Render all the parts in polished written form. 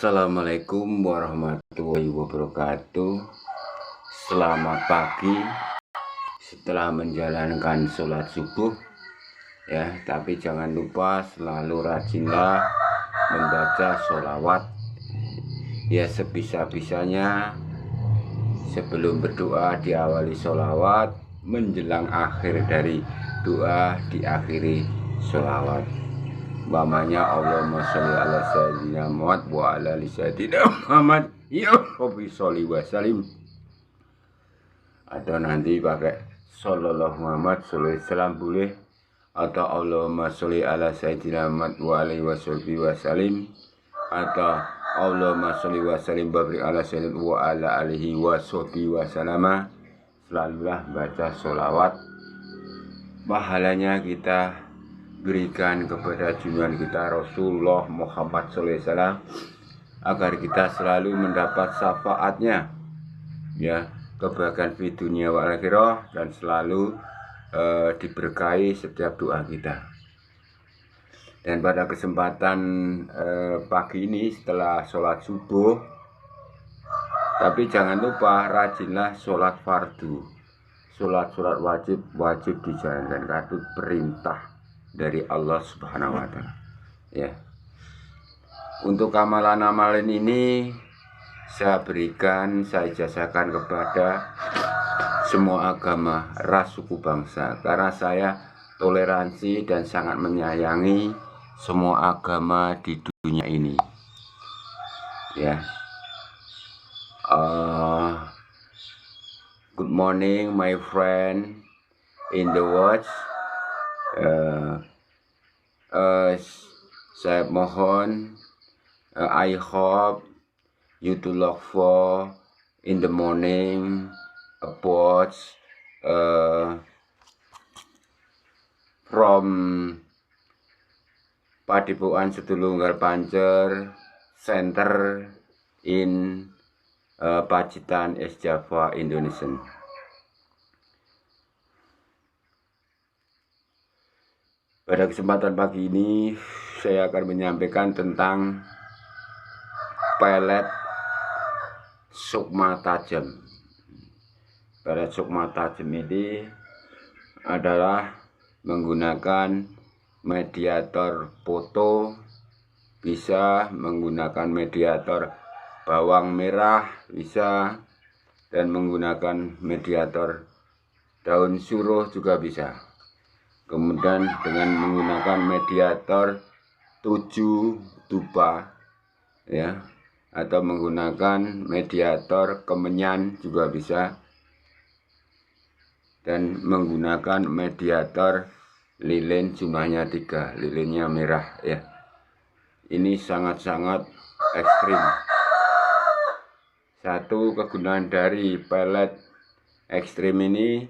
Assalamualaikum warahmatullahi wabarakatuh. Selamat pagi setelah menjalankan sholat subuh ya, tapi jangan lupa selalu rajinlah membaca sholawat ya, sebisa-bisanya sebelum berdoa diawali sholawat, menjelang akhir dari doa diakhiri sholawat. Umpamanya Allahumma sholli ala sayyidina Muhammad wa ala ali sayyidina Muhammad ya Rabbi sholli wa salim, atau nanti pakai sallallahu Muhammad sallallahu alaihi wasallam boleh, atau Allahumma sholli ala sayyidina Muhammad wa alaihi wa salim, atau Allahumma sholli wa salim barik ala sayyidina wa ala alihi wa salama. Selalulah baca sholawat, pahalanya kita berikan kepada junjungan kita Rasulullah Muhammad SAW, agar kita selalu mendapat syafaatnya ya, kebahagiaan di dunia wal akhirah, dan selalu diberkahi setiap doa kita. Dan pada kesempatan pagi ini setelah sholat subuh, tapi jangan lupa rajinlah sholat fardu, sholat wajib dijalankan, karena perintah dari Allah Subhanahu wa Ta'ala ya. Untuk amalan-amalan ini saya jazakan kepada semua agama, ras, suku, bangsa, karena saya toleransi dan sangat menyayangi semua agama di dunia ini ya. Good morning my friend in the watch. Saya mohon, I hope you to look for in the morning about from Padipuan Sedulunggal Pancer Center in Pacitan, East Java, Indonesia. Pada kesempatan pagi ini saya akan menyampaikan tentang pelet sukma tajam. Pelet sukma tajam ini adalah menggunakan mediator foto, bisa menggunakan mediator bawang merah, bisa, dan menggunakan mediator daun suruh juga bisa. Kemudian dengan menggunakan mediator 7 dupa ya, atau menggunakan mediator kemenyan juga bisa, dan menggunakan mediator lilin, jumlahnya 3, lilinnya merah ya. Ini sangat-sangat ekstrim. Satu kegunaan dari pelet ekstrim ini,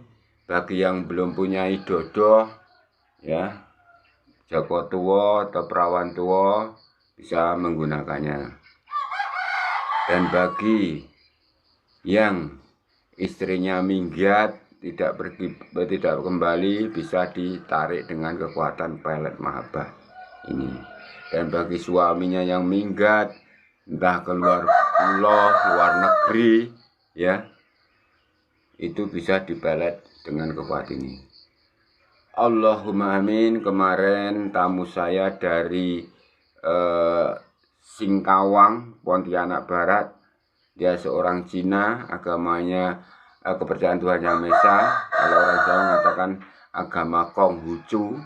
bagi yang belum punya dodo ya, Joko tua atau perawan tua bisa menggunakannya. Dan bagi yang istrinya minggat, tidak kembali, bisa ditarik dengan kekuatan pelet mahabbah ini. Dan bagi suaminya yang minggat, entah keluar pulau, luar negeri ya, itu bisa dipelet dengan kekuatan ini. Allahumma amin. Kemarin tamu saya dari Singkawang, Pontianak Barat. Dia seorang Cina, agamanya kepercayaan Tuhan Yang Maha Esa. Kalau orang Jawa mengatakan agama Konghucu.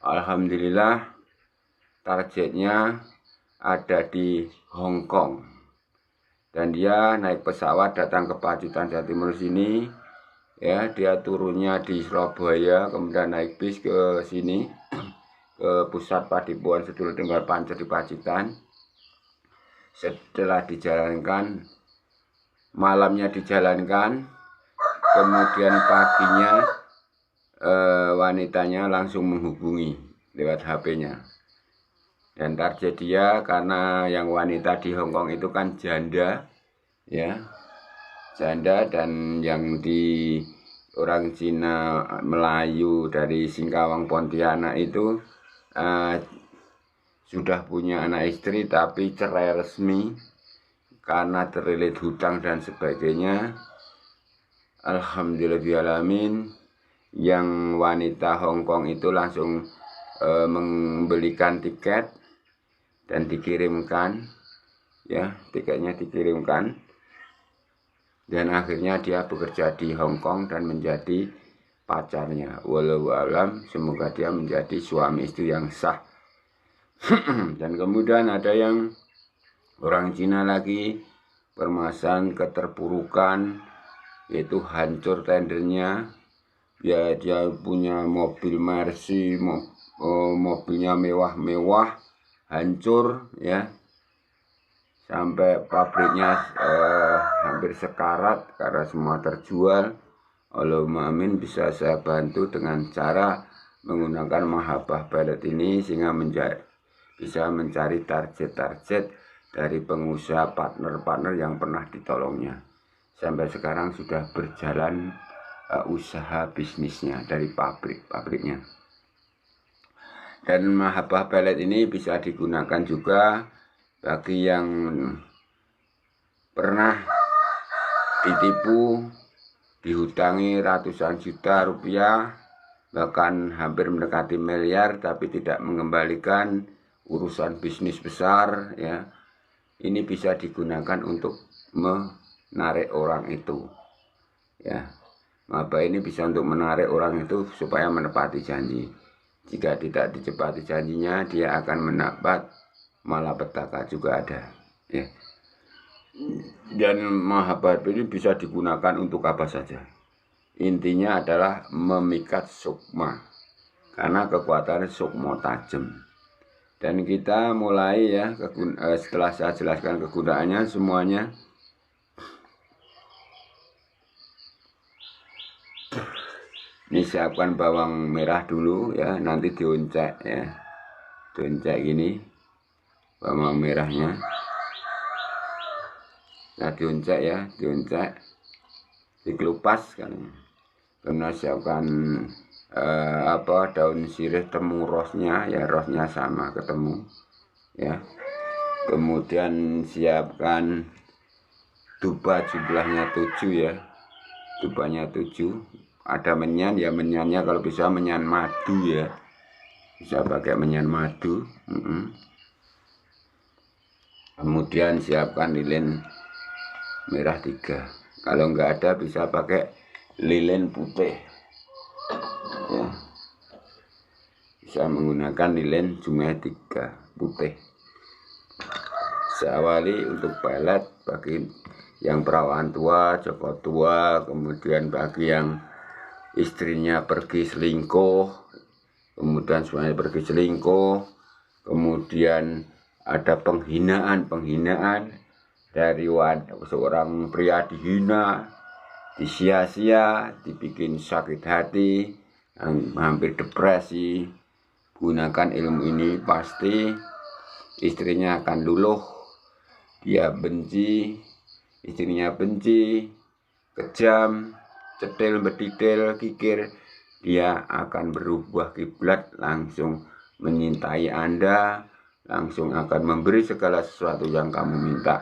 Alhamdulillah targetnya ada di Hong Kong, dan dia naik pesawat datang ke Pacitan, Jawa Timur sini ya. Dia turunnya di Surabaya, kemudian naik bis ke sini, ke pusat Padipuan Sedulunggal Pancer di Pacitan. Setelah dijalankan, malamnya dijalankan, kemudian paginya wanitanya langsung menghubungi lewat HP-nya. Dan target dia, karena yang wanita di Hong Kong itu kan janda ya, janda, dan yang di orang Cina Melayu dari Singkawang Pontianak itu sudah punya anak istri tapi cerai resmi karena terlilit hutang dan sebagainya. Alhamdulillahirrahmanirrahim, yang wanita Hongkong itu langsung membelikan tiket dan dikirimkan, ya, tiketnya dikirimkan, dan akhirnya dia bekerja di Hongkong dan menjadi pacarnya. Walau alam, semoga dia menjadi suami istri yang sah. Dan kemudian ada yang orang Cina lagi, permasalahan keterpurukan, yaitu hancur tendernya. Ya, dia punya mobil Mercy, mobilnya mewah-mewah, hancur, ya, sampai pabriknya hampir sekarat karena semua terjual. Allahumma amin, bisa saya bantu dengan cara menggunakan Mahabbah Balad ini sehingga bisa mencari target-target dari pengusaha partner-partner yang pernah ditolongnya. Sampai sekarang sudah berjalan usaha bisnisnya dari pabriknya. Dan Mahabbah Balad ini bisa digunakan juga bagi yang pernah ditipu, dihutangi ratusan juta rupiah, bahkan hampir mendekati miliar, tapi tidak mengembalikan, urusan bisnis besar, ya. Ini bisa digunakan untuk menarik orang itu, ya. Mahabbah ini bisa untuk menarik orang itu supaya menepati janji. Jika tidak ditepati janjinya, dia akan mendapat malapetaka juga ada, ya. Dan Mahabbah ini bisa digunakan untuk apa saja. Intinya adalah memikat sukma, karena kekuatan sukma tajam. Dan kita mulai, ya, setelah saya jelaskan kegunaannya semuanya. Ini siapkan bawang merah dulu, ya, nanti dioncek, ya, dioncek gini bawang merahnya. Nah, dioncek, ya, dioncek, dikelupas kan. Kemudian siapkan daun sirih temu rosnya, ya, rosnya sama ketemu, ya. Kemudian siapkan dupa, jumlahnya 7, ya, dupanya 7. Ada menyan, ya, menyannya kalau bisa menyan madu, ya, bisa pakai menyan madu. Kemudian siapkan lilin merah 3. Kalau nggak ada bisa pakai lilin putih, ya. Bisa menggunakan lilin jumlah 3 putih. Saya awali untuk balad bagi yang perawan tua, joko tua, kemudian bagi yang istrinya pergi selingkuh, kemudian suaminya pergi selingkuh, kemudian ada penghinaan dari seorang pria, dihina, disia-sia, dibikin sakit hati, hampir depresi. Gunakan ilmu ini, pasti istrinya akan luluh, dia benci, istrinya benci, kejam, cetil, bedidil, kikir, dia akan berubah kiblat, langsung menyintai Anda, langsung akan memberi segala sesuatu yang kamu minta.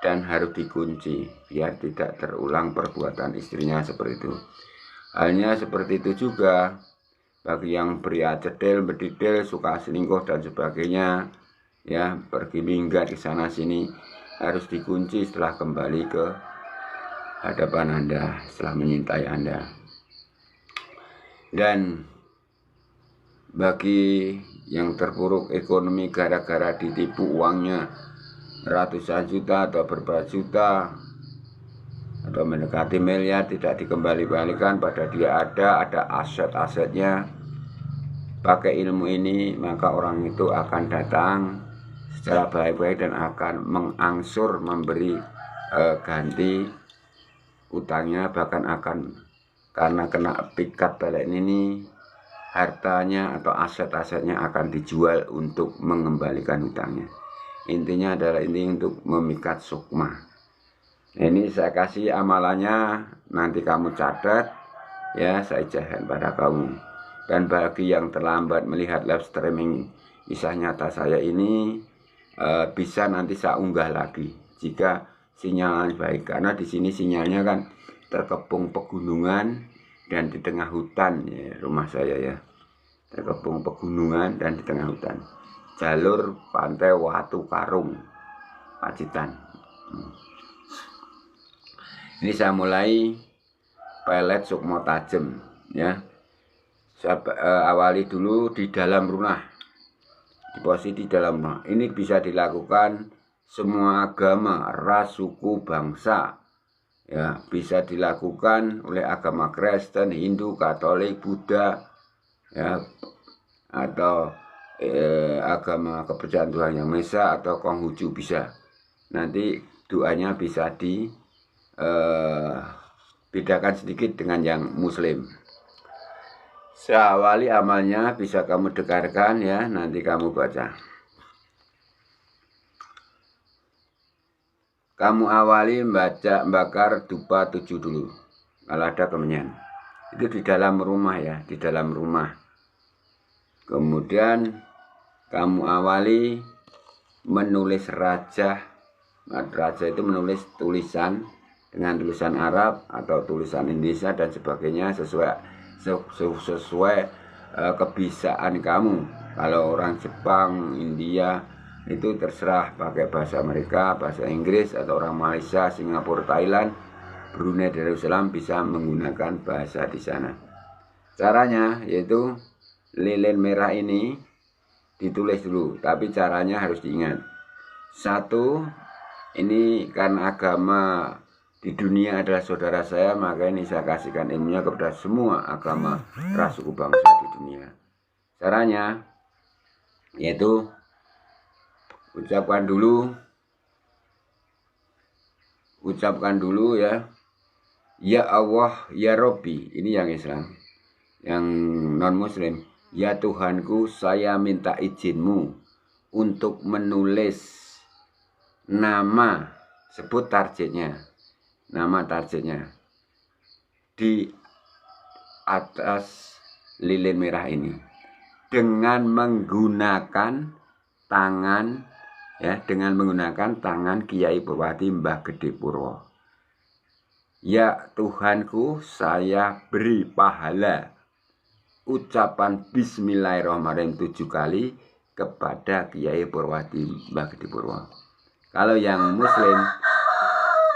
Dan harus dikunci biar tidak terulang perbuatan istrinya seperti itu. Halnya seperti itu juga bagi yang pria cetil, bedidil, suka selingkuh dan sebagainya, ya, pergi minggat ke sana sini, harus dikunci setelah kembali ke hadapan Anda, setelah menyintai Anda. Dan bagi yang terpuruk ekonomi gara-gara ditipu uangnya ratusan juta atau berapa juta atau mendekati miliar, tidak dikembali-balikan pada dia, ada aset-asetnya, pakai ilmu ini, maka orang itu akan datang secara baik-baik dan akan mengangsur memberi ganti utangnya, bahkan akan, karena kena pikat balad ini, hartanya atau aset-asetnya akan dijual untuk mengembalikan hutangnya. Intinya adalah ini untuk memikat sukma. Ini saya kasih amalannya, nanti kamu catat, ya, saya jahat pada kamu. Dan bagi yang terlambat melihat live streaming kisah nyata saya ini bisa nanti saya unggah lagi jika sinyalnya baik, karena di sini sinyalnya kan terkepung pegunungan dan di tengah hutan ya, rumah saya ya, terkepung pegunungan dan di tengah hutan. Jalur pantai Watu Karung, Pacitan. Ini saya mulai pelet Sukmo Tajem ya. Saya awali dulu di dalam rumah, di posisi di dalam rumah. Ini bisa dilakukan semua agama, ras, suku, bangsa ya, bisa dilakukan oleh agama Kristen, Hindu, Katolik, Buddha ya, atau agama kepercayaan Tuhan Yang Maha Esa atau Konghucu bisa. Nanti doanya bisa bedakan sedikit dengan yang Muslim. Saya awali amalnya, bisa kamu dengarkan ya, nanti kamu baca. Kamu awali bakar dupa 7 dulu, kalau ada kemenyan. Itu di dalam rumah ya, di dalam rumah. Kemudian kamu awali menulis raja. Raja itu menulis tulisan dengan tulisan Arab atau tulisan Indonesia dan sebagainya sesuai kebiasaan kamu. Kalau orang Jepang, India itu terserah pakai bahasa mereka, bahasa Inggris, atau orang Malaysia, Singapura, Thailand, Brunei Darussalam bisa menggunakan bahasa di sana. Caranya yaitu lilin merah ini ditulis dulu, tapi caranya harus diingat. 1, ini karena agama di dunia adalah saudara saya, maka ini saya kasihkan ilmunya kepada semua agama, ras, suku, bangsa di dunia. Caranya yaitu ucapkan dulu ya Allah, ya Robbi, ini yang Islam. Yang non Muslim, ya Tuhanku, saya minta izinmu untuk menulis nama, sebut targetnya, nama targetnya di atas lilin merah ini dengan menggunakan tangan ya, dengan menggunakan tangan Kiai Purwati Mbah Gede Purwo. Ya Tuhanku, saya beri pahala ucapan Bismillahirrahmanirrahim 7 kali kepada Kiai Purwati Mbah Gede Purwo. Kalau yang Muslim,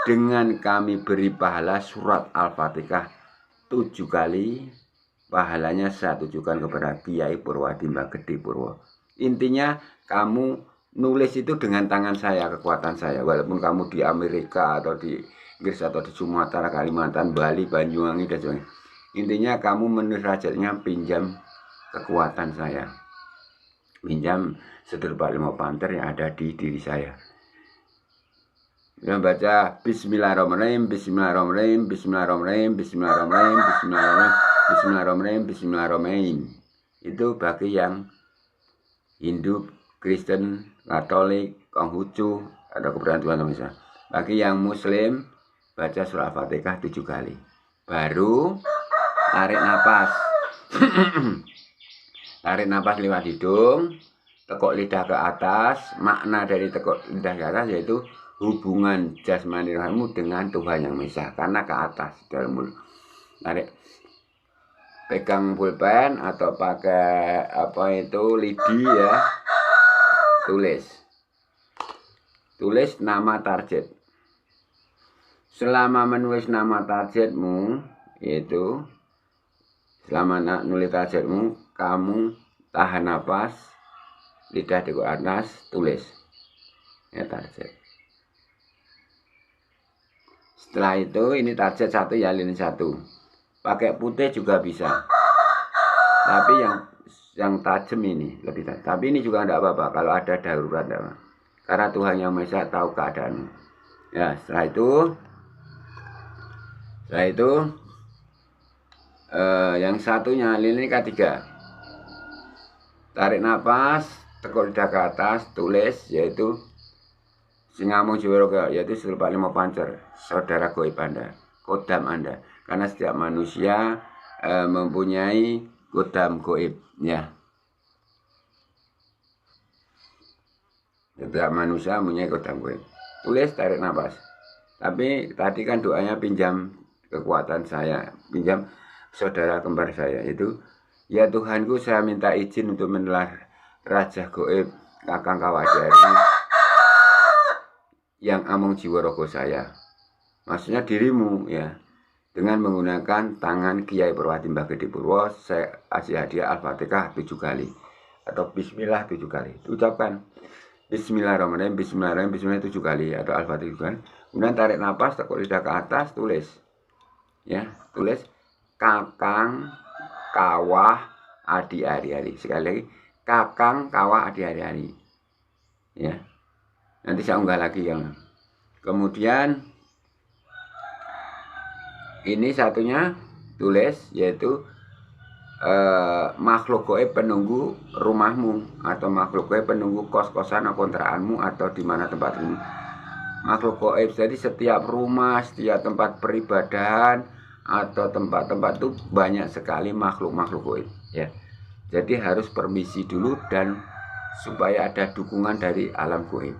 dengan kami beri pahala surat Al-Fatihah 7 kali, pahalanya saya tujukan kepada Kiai Purwati Mbah Gede Purwo. Intinya kamu nulis itu dengan tangan saya, kekuatan saya, walaupun kamu di Amerika atau di Inggris atau di Sumatera, Kalimantan, Bali, Banyuwangi dan sebagainya. Intinya kamu menulis rajanya pinjam kekuatan saya, pinjam Sedulur Lima Panter yang ada di diri saya. Dan baca Bismillahirrahmanirrahim, Bismillahirrahmanirrahim, Bismillahirrahmanirrahim, Bismillahirrahmanirrahim, Bismillahirrahmanirrahim, Bismillahirrahmanirrahim, Bismillahirrahmanirrahim. Itu bagi yang Hindu, Kristen, Katolik, Konghucu, ada keberadaan Tuhan Yang Maha Esa. Bagi yang Muslim, baca surah Al-Fatihah 7 kali. Baru tarik napas. Tarik napas lewat hidung, tekuk lidah ke atas. Makna dari tekuk lidah ke atas yaitu hubungan jasmani rohanimu dengan Tuhan Yang Maha Esa, karena ke atas dalam mulut. Tarik, pegang pulpen atau pakai lidi ya, tulis nama target. Selama menulis nama targetmu, yaitu selama nulis targetmu, kamu tahan nafas, lidah di atas, tulis ya target. Setelah itu ini target 1 ya, lilin 1. Pakai putih juga bisa, tapi yang tajam ini lebih tajam. Tapi ini juga tidak apa-apa kalau ada darurat, karena Tuhan Yang Maha Esa tahu keadaanmu. Ya, setelah itu yang satunya lilin K3. Tarik nafas, tekuk lidah ke atas, tulis yaitu Singamu Jiwaroga, yaitu Sedulur Lima Pancer, saudara goib Anda, kodam Anda. Karena setiap manusia mempunyai kodam goib ya. Setiap manusia punya kodam goib. Tulis, tarik nafas. Tapi tadi kan doanya pinjam kekuatan saya, pinjam saudara kembar saya itu, ya Tuhanku, saya minta izin untuk menelar Raja Goib Kakang Kawadari yang among jiwa rogo saya. Maksudnya dirimu ya. Dengan menggunakan tangan Kiai Perwati Mbah Gede Purwo, saya kasih hadiah Al-Fatihah 7 kali atau Bismillah 7 kali. Ucapkan Bismillahirrahmanirrahim, Bismillahirrahmanirrahim, Bismillah 7 kali atau Al-Fatihah kan. Kemudian tarik nafas, tekuk lidah ke atas, tulis. Ya, tulis Kakang Kawah Adi Hari-hari. Sekali lagi, Kakang Kawah Adi Hari-hari. Ya. Nanti saya unggah lagi yang. Kemudian ini satunya tulis, yaitu makhluk goib penunggu rumahmu atau makhluk goib penunggu kos-kosan atau kontrakanmu atau di mana tempatmu. Makhluk goib, jadi setiap rumah, setiap tempat peribadahan atau tempat-tempat itu banyak sekali makhluk-makhluk goib ya. Jadi harus permisi dulu dan supaya ada dukungan dari alam goib.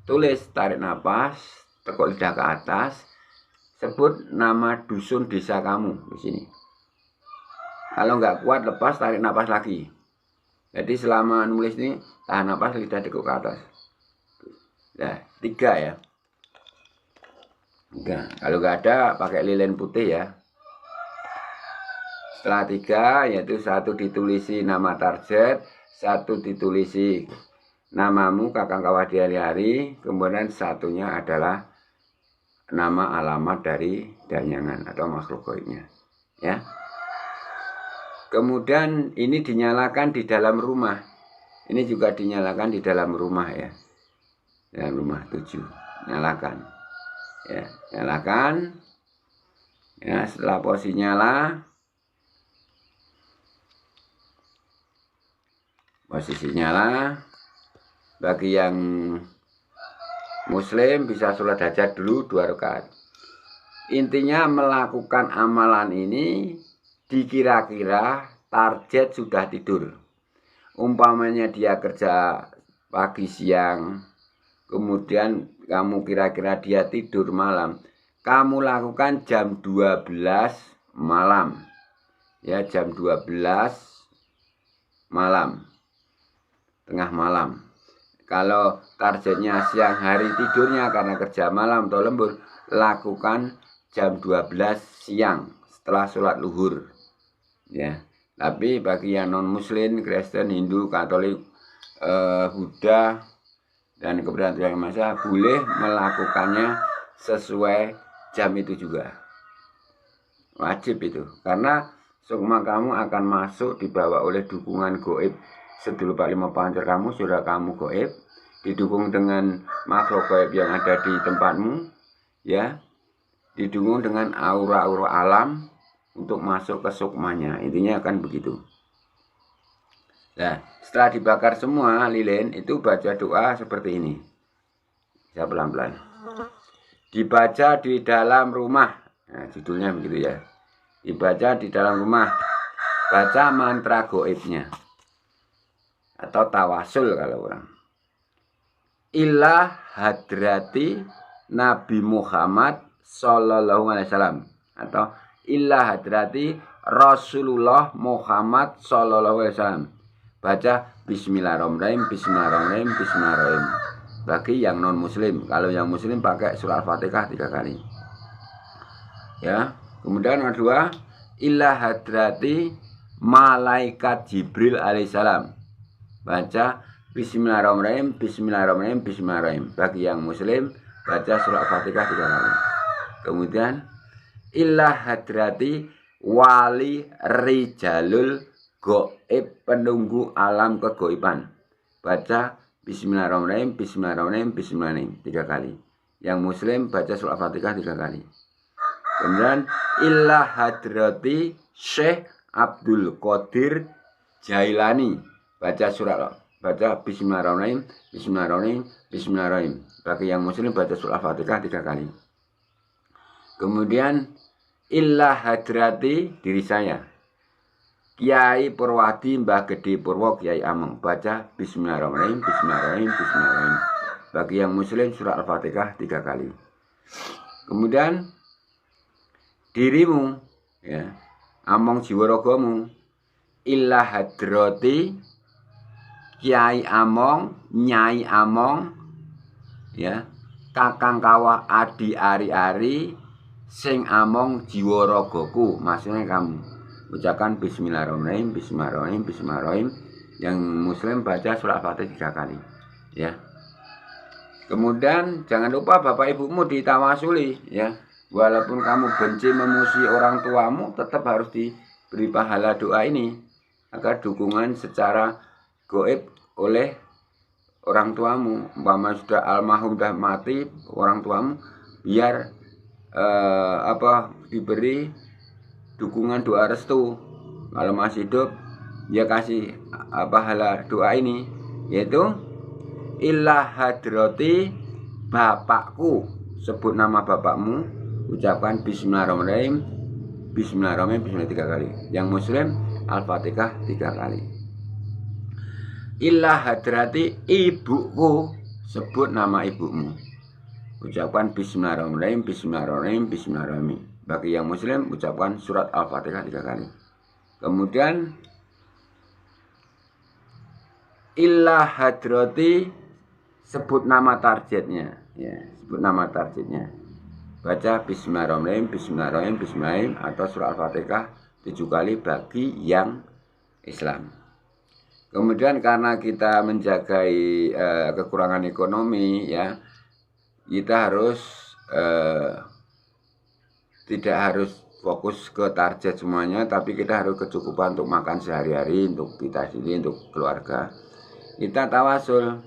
Tulis, tarik nafas, tekuk lidah ke atas, sebut nama dusun desa kamu di sini. Kalau nggak kuat, lepas, tarik nafas lagi. Jadi selama nulis ini tahan nafas, lidah tekuk ke atas. Nah, 3 ya. 3. Kalau nggak ada, pakai lilin putih ya. Setelah 3, yaitu 1 ditulisi nama target, 1 ditulisi namamu Kakang Kawah Hari-hari, kemudian 1-nya adalah nama alamat dari danyangan atau makhluk goibnya ya. Kemudian ini dinyalakan di dalam rumah. Ini juga dinyalakan di dalam rumah ya. Dalam rumah 7. Nyalakan. Ya, nyalakan. Ya, setelah posisi nyala. Posisi nyala. Bagi yang Muslim bisa sholat hajat dulu 2 rakaat. Intinya melakukan amalan ini dikira-kira target sudah tidur. Umpamanya dia kerja pagi siang, kemudian kamu kira-kira dia tidur malam. Kamu lakukan jam 12 malam. Ya, jam 12 malam. Tengah malam. Kalau targetnya siang hari tidurnya karena kerja malam atau lembur, lakukan jam 12 siang setelah sholat luhur. Ya, tapi bagi yang non Muslim, Kristen, Hindu, Katolik, Buddha dan keberadaan masa boleh melakukannya sesuai jam itu juga. Wajib itu, karena sukma kamu akan masuk dibawa oleh dukungan goib. Sedulur Pak Lima Pancer kamu, sudah kamu goib, didukung dengan makhluk goib yang ada di tempatmu, ya, didukung dengan aura-aura alam untuk masuk ke sukmanya. Intinya akan begitu. Nah, setelah dibakar semua lilin, itu baca doa seperti ini. Saya pelan-pelan. Dibaca di dalam rumah. Nah, judulnya begitu ya. Dibaca di dalam rumah. Baca mantra goibnya. Atau tawasul kalau orang. Ilah hadrati Nabi Muhammad Sallallahu Alaihi Wasallam. Atau ilah hadrati Rasulullah Muhammad Sallallahu Alaihi Wasallam. Baca Bismillahirrahmanirrahim, Bismillahirrahmanirrahim, Bismillahirrahmanirrahim. Bagi yang non Muslim, kalau yang Muslim pakai surah Al-Fatihah 3 kali. Ya, kemudian yang kedua, ilah hadrati malaikat Jibril alaihissalam. Baca Bismillahirrahmanirrahim, Bismillahirrahmanirrahim, Bismillahirrahmanirrahim. Bagi yang Muslim, baca surah Al-Fatihah 3 kali. Kemudian ilah hadrati wali rijalul goib, penunggu alam kegoiban. Baca Bismillahirrahmanirrahim, Bismillahirrahmanirrahim, Bismillahirrahmanirrahim 3 kali. Yang Muslim baca surah Al-Fatihah 3 kali. Kemudian ilah hadrati Syekh Abdul Qadir Jailani. Baca surah, baca Bismillahirrahmanirrahim, Bismillahirrahmanirrahim, Bismillahirrahmanirrahim. Bagi yang Muslim baca surah Al-Fatihah 3 kali. Kemudian ilah hadrati diri saya. Kiai Purwadi Mbah Gede Purwo Kiai Ameng. Baca Bismillahirrahmanirrahim, Bismillahirrahmanirrahim, Bismillahirrahmanirrahim. Bagi yang muslim surat Al-Fatihah 3 kali. Kemudian dirimu ya, Among jiwaragamu illa hadrati Kiai Among, Nyai Among ya, kakang kawah adi ari-ari sing among jiwaragaku. Maksudnya kamu ucapkan Bismillahirrahmanirrahim, Bismillahirrahmanirrahim, Bismillahirrahmanirrahim. Yang muslim baca surat Al-Fatihah 3 kali ya. Kemudian jangan lupa bapak ibumu ditawasuli ya. Walaupun kamu benci memusuhi orang tuamu, tetap harus diberi pahala doa ini agar dukungan secara goib oleh orang tuamu. Umpama sudah almarhum, sudah mati orang tuamu, biar diberi dukungan doa restu. Kalau masih hidup, dia kasih pahala doa ini, yaitu illa hadrati bapakku, sebut nama bapakmu, ucapkan Bismillahirrahmanirrahim, Bismillahirrahmanirrahim, Bismillah 3 kali. Yang muslim Al-Fatihah 3 kali. Illa hadrati ibuku, sebut nama ibumu, ucapkan Bismillahirrahmanirrahim, Bismillahirrahmanirrahim, Bismillahirrahmanirrahim. Bagi yang muslim ucapkan surat Al-Fatihah 3 kali. Kemudian illa hadrati, sebut nama targetnya ya, sebut nama targetnya, baca Bismillahirrahmanirrahim, Bismillahirrahmanirrahim, Bismillahirrahmanirrahim atau surah Al-Fatihah 7 kali bagi yang Islam. Kemudian karena kita menjagai kekurangan ekonomi ya, kita harus tidak harus fokus ke target semuanya, tapi kita harus kecukupan untuk makan sehari-hari, untuk kita sendiri, untuk keluarga. Kita tawasul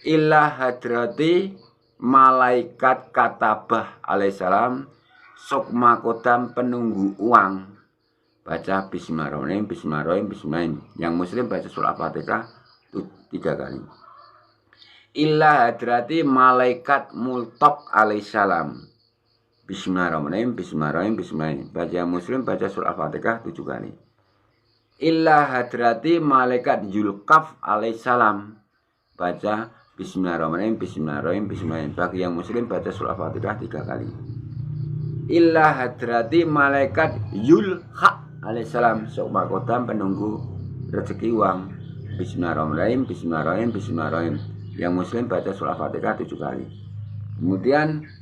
illa hadrati malaikat katabah alaihissalam sukma kodam penunggu uang, baca Bismillahirrahmanirrahim, Bismillahirrahmanirrahim, Bismillahirrahmanirrahim. Yang muslim baca surah Al-Fatihah 3 kali. Illa hadrati malaikat multok alaihissalam, Bismillahirrahmanirrahim, Bismillahirrahmanirrahim, Bismillahirrahmanirrahim. Baca yang muslim baca surah Al-Fatihah 7 kali. Illa hadrati malaikat Zulkaf alaihissalam, baca Bismillahirrahmanirrahim, Bismillahirrahmanirrahim, Bismillahirrahmanirrahim. Bagi yang muslim baca surah Al-Fatihah 3 kali. Illa hadrati malaikat Yulha alaihissalam, sukma kodam penunggu rezeki uang, Bismillahirrahmanirrahim, Bismillahirrahmanirrahim, Bismillahirrahmanirrahim. Yang muslim baca surah Al-Fatihah 7 kali. Kemudian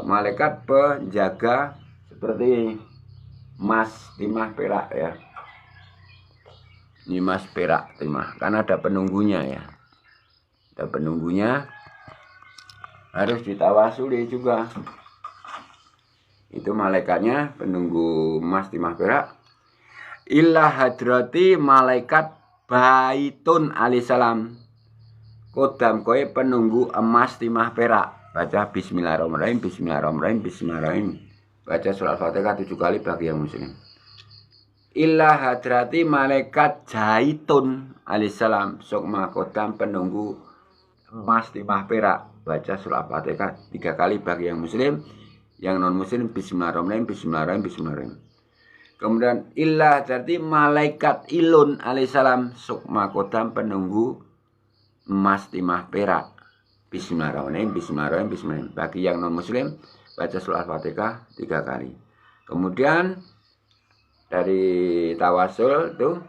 malaikat penjaga seperti emas, timah, perak ya. Ini emas, perak, timah, karena ada penunggunya ya. Ada penunggunya, harus ditawasuli juga. Itu malaikatnya penunggu emas, timah, perak. Illa hadrati malaikat Baitun alaihissalam, kodam kowe penunggu emas, timah, perak, baca Bismillahirrahmanirrahim, Bismillahirrahmanirrahim, Bismillahirrahmanirrahim. Baca surah Al-Fatihah 7 kali bagi yang muslim. Illa hadrati malaikat Zaitun alaihissalam, sukma kodam penunggu emas, timah, perak, baca surah Al-Fatihah 3 kali bagi yang muslim. Yang non muslim Bismillahirrahmanirrahim, Bismillahirrahmanirrahim, Bismillahirrahmanirrahim. Kemudian illa hadrati malaikat Ilun alaihissalam, sukma kodam penunggu emas, timah, perak, Bismillahirrahmanirrahim, Bismillahirrahmanirrahim, Bismillahirrahmanirrahim. Bagi yang non muslim baca surah Al-Fatihah 3 kali. Kemudian dari tawasul itu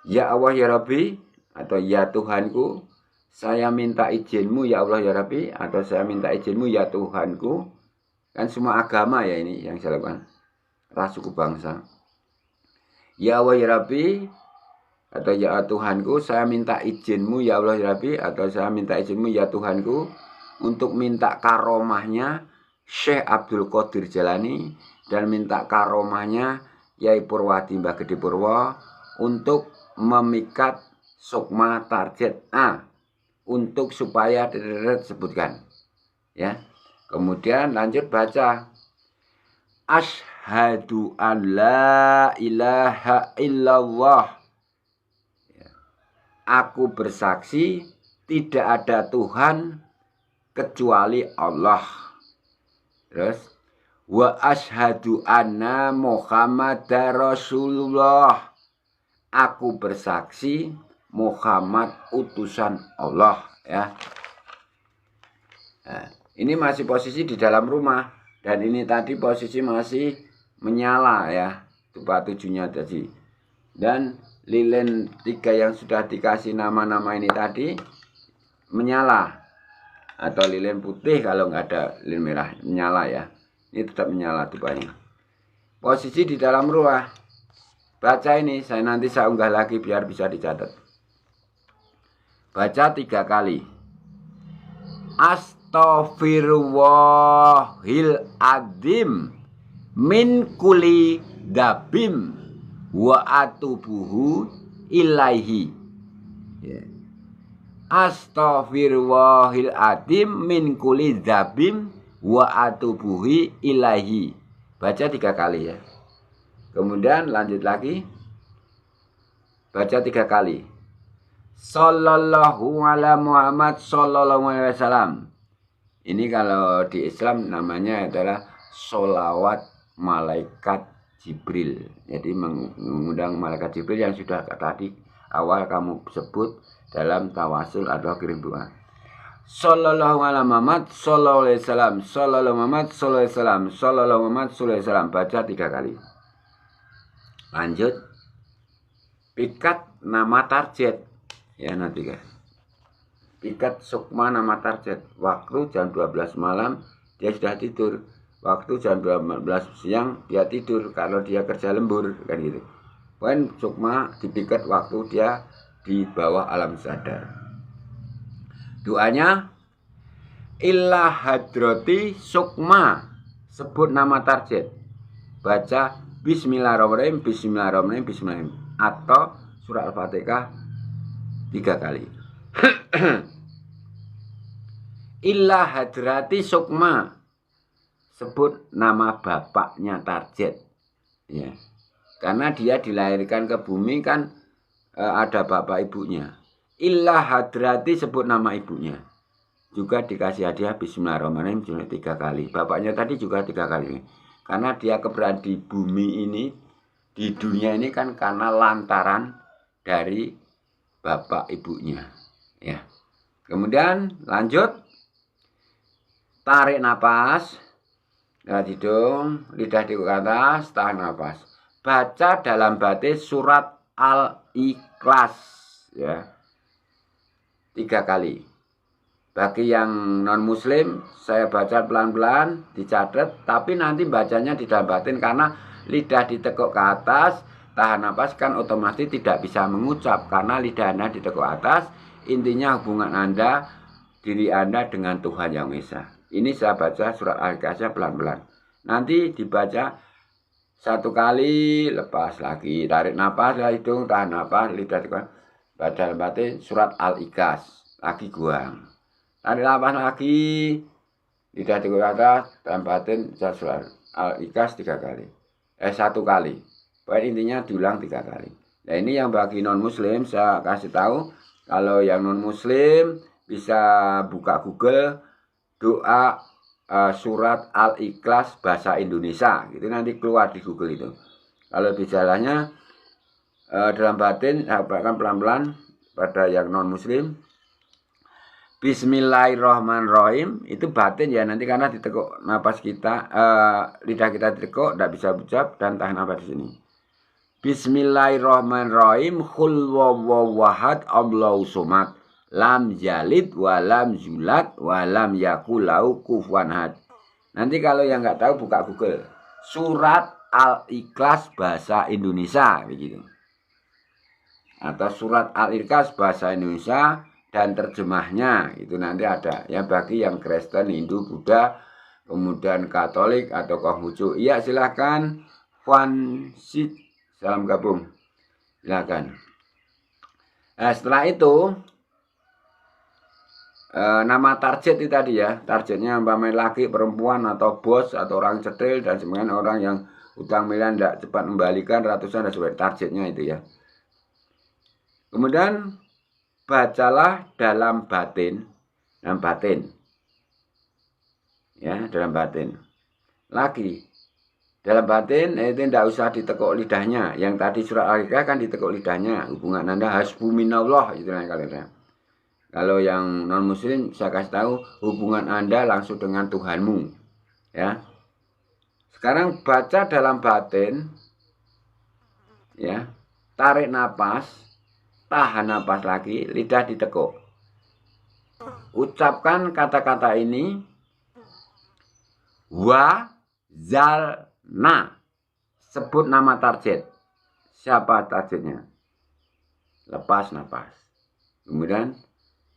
ya Allah ya Rabbi, atau ya Tuhanku, saya minta izinmu ya Allah ya Rabbi, atau saya minta izinmu ya Tuhanku. Kan semua agama ya ini yang saya lakukan, ras suku bangsa. Ya Allah ya Rabbi, atau ya Tuhanku, saya minta izinmu ya Allah ya Rabbi, atau saya minta izinmu ya Tuhanku untuk minta karomahnya Syekh Abdul Qadir Jalani dan minta karomahnya Yai Purwadi Mbah Gede Purwo untuk memikat sukma target A, untuk supaya disebutkan ya. Kemudian lanjut baca asyhadu an la ilaha illallah, aku bersaksi tidak ada Tuhan kecuali Allah. Terus wa asyhadu anna Muhammadar Rasulullah. Aku bersaksi Muhammad utusan Allah, ya. Nah, ini masih posisi di dalam rumah dan ini tadi posisi masih menyala, ya. Tupat 7-nya tadi. Dan lilin 3 yang sudah dikasih nama-nama ini tadi menyala, atau lilin putih kalau nggak ada lilin merah menyala, ya. Ini tetap menyala tupanya. Posisi di dalam rumah. Baca ini, nanti saya unggah lagi biar bisa dicatat. Baca 3 kali. Astaghfirullahil adzim min kulli dabim wa atubuhu ilaihi. Astaghfirullahil adzim min kulli dabim wa atubuhi ilaihi. Baca 3 kali, ya. Kemudian lanjut lagi. Baca 3 kali. Sallallahu ala Muhammad sallallahu alaihi wasallam. Ini kalau di Islam namanya adalah sholawat malaikat Jibril. Jadi mengundang malaikat Jibril yang sudah tadi awal kamu sebut dalam tawasul atau kirim doa. Sallallahu ala Muhammad sallallahu alaihi wasallam. Sallallahu Muhammad sallallahu alaihi wasallam. Sallallahu Muhammad sallallahu alaihi wasallam. Baca 3 kali. Lanjut. Pikat nama target. Ya, nanti guys. Pikat sukma nama target. Waktu jam 12 malam dia sudah tidur. Waktu jam 12 siang dia tidur kalau dia kerja lembur, kan gitu. Poin sukma dipikat waktu dia di bawah alam sadar. Doanya illa hadrati sukma. Sebut nama target. Baca bismillahirrahmanirrahim, bismillahirrahmanirrahim, bismillahirrahmanirrahim. Atau surah Al-Fatihah 3 kali. Illa hadrati sukma. Sebut nama bapaknya target, ya. Karena dia dilahirkan ke bumi kan ada bapak ibunya. Illa hadrati sebut nama ibunya. Juga dikasih hadiah bismillahirrahmanirrahim 3 kali. Bapaknya tadi juga 3 kali. Karena dia keberadaan di bumi ini, di dunia ini kan karena lantaran dari bapak ibunya, ya. Kemudian lanjut. Tarik napas dari hidung, lidah di atas, tahan napas. Baca dalam batin surat Al-Ikhlas, ya. 3 kali. Bagi yang non muslim saya baca pelan-pelan, dicatat, tapi nanti bacanya di dalam batin karena lidah ditekuk ke atas, tahan napas kan otomatis tidak bisa mengucap karena lidah Anda ditekuk atas. Intinya hubungan Anda, diri Anda dengan Tuhan Yang Maha Esa. Ini saya baca surat Al-Ikhlasnya pelan-pelan. Nanti dibaca 1 kali, lepas lagi, tarik napas dari hidung, tahan napas, lidah ditekuk. Baca dalam batin surat Al-Ikhlas, lagi guang. Tarik napas lagi, lidah ditekuk atas, dalam batin surat Al-Ikhlas 3 kali. 1 kali. Poin intinya diulang 3 kali. Nah, ini yang bagi non muslim saya kasih tahu. Kalau yang non muslim bisa buka Google doa surat Al-Ikhlas bahasa Indonesia. Gitu nanti keluar di Google itu. Kalau bicaranya dalam batin saya bacakan pelan-pelan pada yang non muslim. Bismillahirrahmanirrahim itu batin, ya, nanti karena ditekuk napas kita, lidah kita ditekuk, tidak bisa ucap dan tahan napas di sini. Bismillahirrahmanirrahim. Qul huwallahu ahad Allahu somad. Lam yalid wa lam yulad wa lam yakul lahu kufuwan ahad. Nanti kalau yang nggak tahu buka Google. Surat Al-Ikhlas bahasa Indonesia begitu. Atau surat Al-Ikhlas bahasa Indonesia dan terjemahnya itu nanti ada, ya, bagi yang Kristen, Hindu, Buddha, kemudian Katolik atau Konghucu. Iya, silahkan. Fansit, salam gabung. Silahkan. Nah, setelah itu nama target itu tadi, ya, targetnya umpamanya laki, perempuan, atau bos, atau orang cetil dan semuanya orang yang utang miliar tidak cepat membalikan ratusan dan sebagainya, targetnya itu, ya. Kemudian bacalah dalam batin, ya, dalam batin. lagi. Dalam batin itu tidak usah ditekuk lidahnya. Yang tadi surat Al-Iqra kan ditekuk lidahnya. Hubungan Anda hasbunallah istilahnya kalian. Kalau yang non muslim saya kasih tahu hubungan Anda langsung dengan Tuhanmu. Ya. Sekarang baca dalam batin. Ya. Tarik napas, tahan napas lagi, lidah ditekuk. Ucapkan kata-kata ini. Wa zalna. Sebut nama target. Siapa targetnya? Lepas napas. Kemudian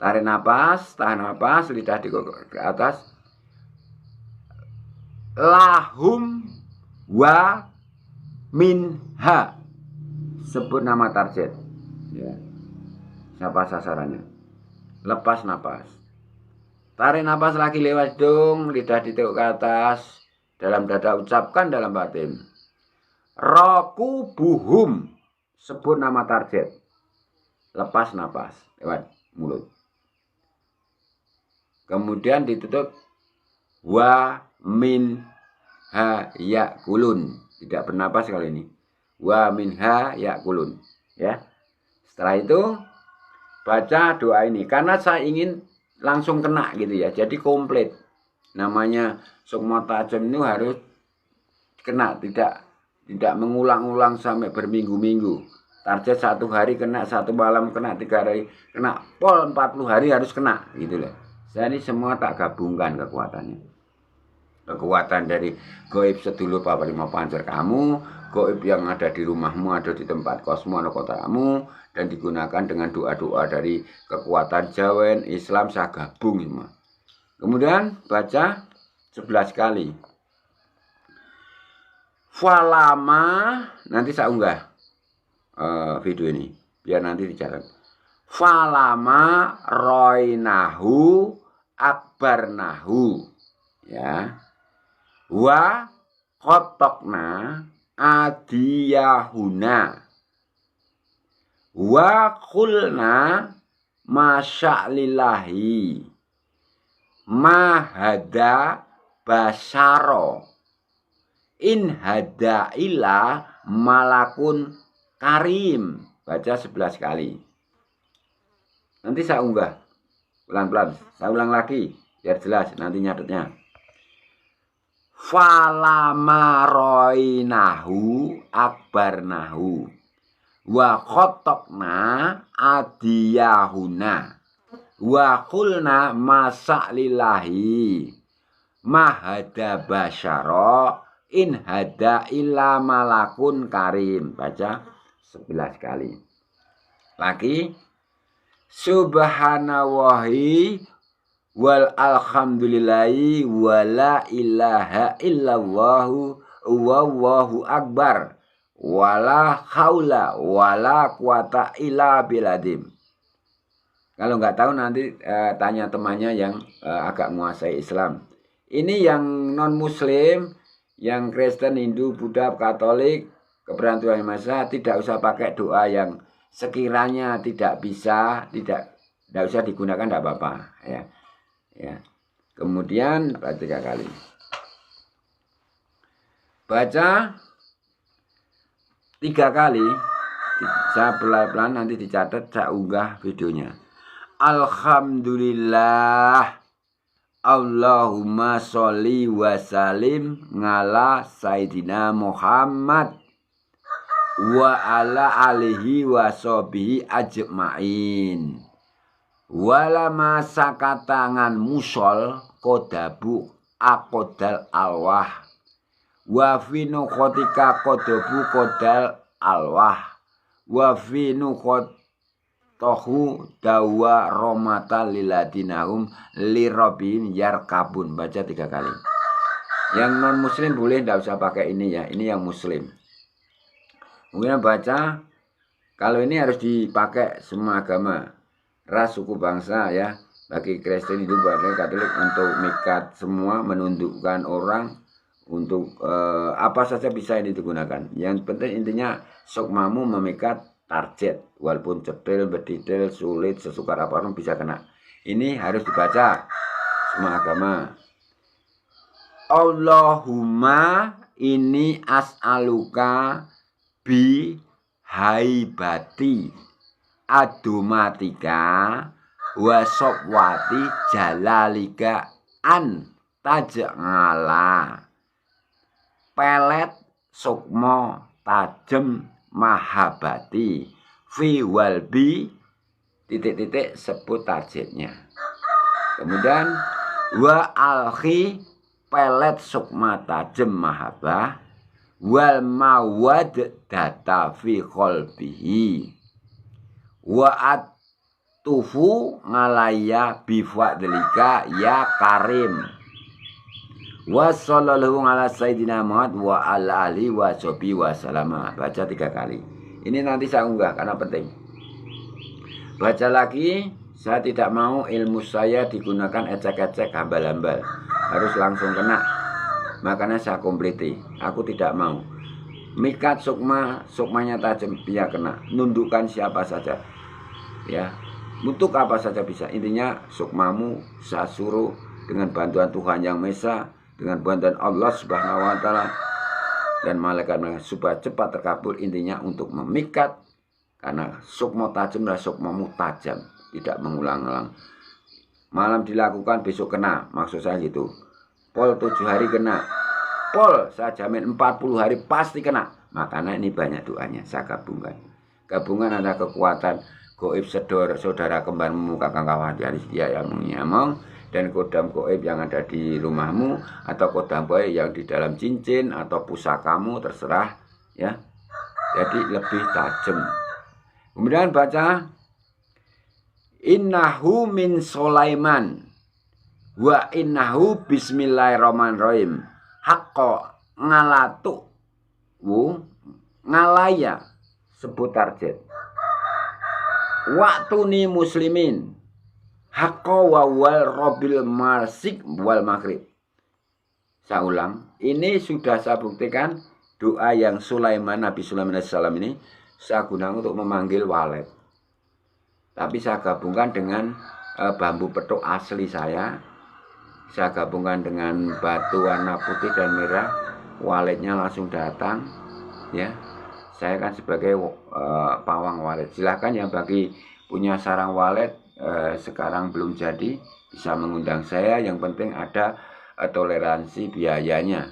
tarik napas, tahan napas, lidah di atas. Lahum wa minha. Sebut nama target. Ya. Siapa sasarannya? Lepas napas. Tarik napas lagi lewat hidung, lidah ditekuk ke atas. Dalam dada ucapkan dalam batin. Rokubuhum. Sebut nama target. Lepas napas lewat mulut. Kemudian ditutup. Wa min ha yakulun. Tidak bernapas kali ini. Wa min ha yakulun. Ya. Setelah itu baca doa ini. Karena saya ingin langsung kena gitu ya. Jadi komplit. Namanya sukma tajam itu harus kena, tidak mengulang-ulang sampai berminggu-minggu. Target 1 hari kena, 1 malam kena, 3 hari kena, pol 40 hari harus kena gitu loh. Saya ini semua tak gabungkan kekuatannya. Kekuatan dari goib sedulur Papa Lima Pancer kamu, goib yang ada di rumahmu, ada di tempat kosmu, ada kotamu, dan digunakan dengan doa-doa dari kekuatan Jawen, Islam, saya gabung semua. Kemudian baca 11 kali. Falama, nanti saya unggah video ini, biar nanti dicatat. Falama roinahu akbarnahu. Ya. Wa khotokna adiyahuna. Wa khulna masya'lillahi mahada basaro in hada illa malakun karim. Baca 11 kali. Nanti saya unggah pelan-pelan. Saya ulang lagi biar jelas nanti nyatetnya. Falama roinahu akbarnahu wa khotokna adiyahuna wa kulna masa'lillahi mahada basyara in hada illa malakun karim. Baca 11 kali. Lagi. Subhanallahi wal alhamdulillahi wala ilaha illallahu wallahu akbar wala haula wala quwata illa billadim. Kalau nggak tahu nanti tanya temannya yang agak menguasai Islam. Ini yang non muslim, yang Kristen, Hindu, Buddha, Katolik, kebenaran Tuhan Yang Maha Esa, tidak usah pakai doa yang sekiranya tidak bisa, tidak usah digunakan, tidak apa-apa ya. Ya. Kemudian baca 3 kali. Baca 3 kali. Saya pelan-pelan nanti dicatat, saya unggah videonya. Alhamdulillah. Allahumma sholli wa salim ngala Sayyidina Muhammad wa ala alihi wa sahbihi ajma'in. Wala masa katangan musol kodabu akodal alwah wa finu khotika kodabu kodal alwah wa finu khotohu dawa romata liladinahum lirobin yarkabun. Baca 3 kali. Yang non muslim boleh, tidak usah pakai ini ya, ini yang muslim. Kemudian baca, kalau ini harus dipakai semua agama, ras, suku, bangsa ya. Bagi Kristen, Hindu, Buddha, Katolik untuk mikat semua, menundukkan orang, untuk apa saja bisa ini digunakan. Yang penting intinya sukmamu memikat target, walaupun cetil, bedidil, sulit, sesukar apapun bisa kena. Ini harus dibaca semua agama. Allahumma ini as'aluka bi haibati adumatika wa sopwati jalalika an taj'ala pelet sukmo tajem mahabati fi walbi titik-titik sebut targetnya. Kemudian wa alhi pelet sukma tajem mahabah wal mawad data fi qalbihi wa atufu ngalaya bifadlika ya karim wa sallallahu ala sayyidina Muhammad wa ala alihi wa sahbihi wa salama. Baca 3 kali. Ini nanti saya unggah karena penting. Baca lagi. Saya tidak mau ilmu saya digunakan ecek-ecek hambal-hambal. Harus langsung kena. Makanya saya kompleti. Aku tidak mau. Mikat sukma, sukmanya tajam, dia kena. Nundukkan siapa saja. Ya. Untuk apa saja bisa. Intinya sukmamu saya suruh dengan bantuan Tuhan Yang Maha Esa, dengan bantuan Allah Subhanahu wa taala dan malaikat supaya cepat terkabul. Intinya untuk memikat, karena sukma tajam dan sukmamu tajam. Tidak mengulang-ulang. Malam dilakukan besok kena. Maksud saya gitu. Pol 7 hari kena. Pol saya jamin 40 hari pasti kena. Makanya ini banyak doanya. Saya gabungkan. Gabungan ada kekuatan goib saudara kembarmu kakang kawadi dia yang menyamong. Dan kodam goib yang ada di rumahmu. Atau kodam goib yang di dalam cincin. Atau pusakamu terserah. Ya. Jadi lebih tajam. Kemudian baca. Innahu min Sulaiman wa innahu bismillahirrahmanirrahim haqqo ngalatu ngalaya sebut target waktuni muslimin haqqo wa wal robil marsik wal maghrib. Saya ulang, ini sudah saya buktikan doa yang Sulaiman, Nabi Sulaiman AS ini saya gunakan untuk memanggil walet. Tapi saya gabungkan dengan bambu petuk asli saya. Saya gabungkan dengan batu warna putih dan merah. Waletnya langsung datang. Ya, saya kan sebagai pawang walet. Silahkan yang bagi punya sarang walet sekarang belum jadi bisa mengundang saya. Yang penting ada toleransi biayanya.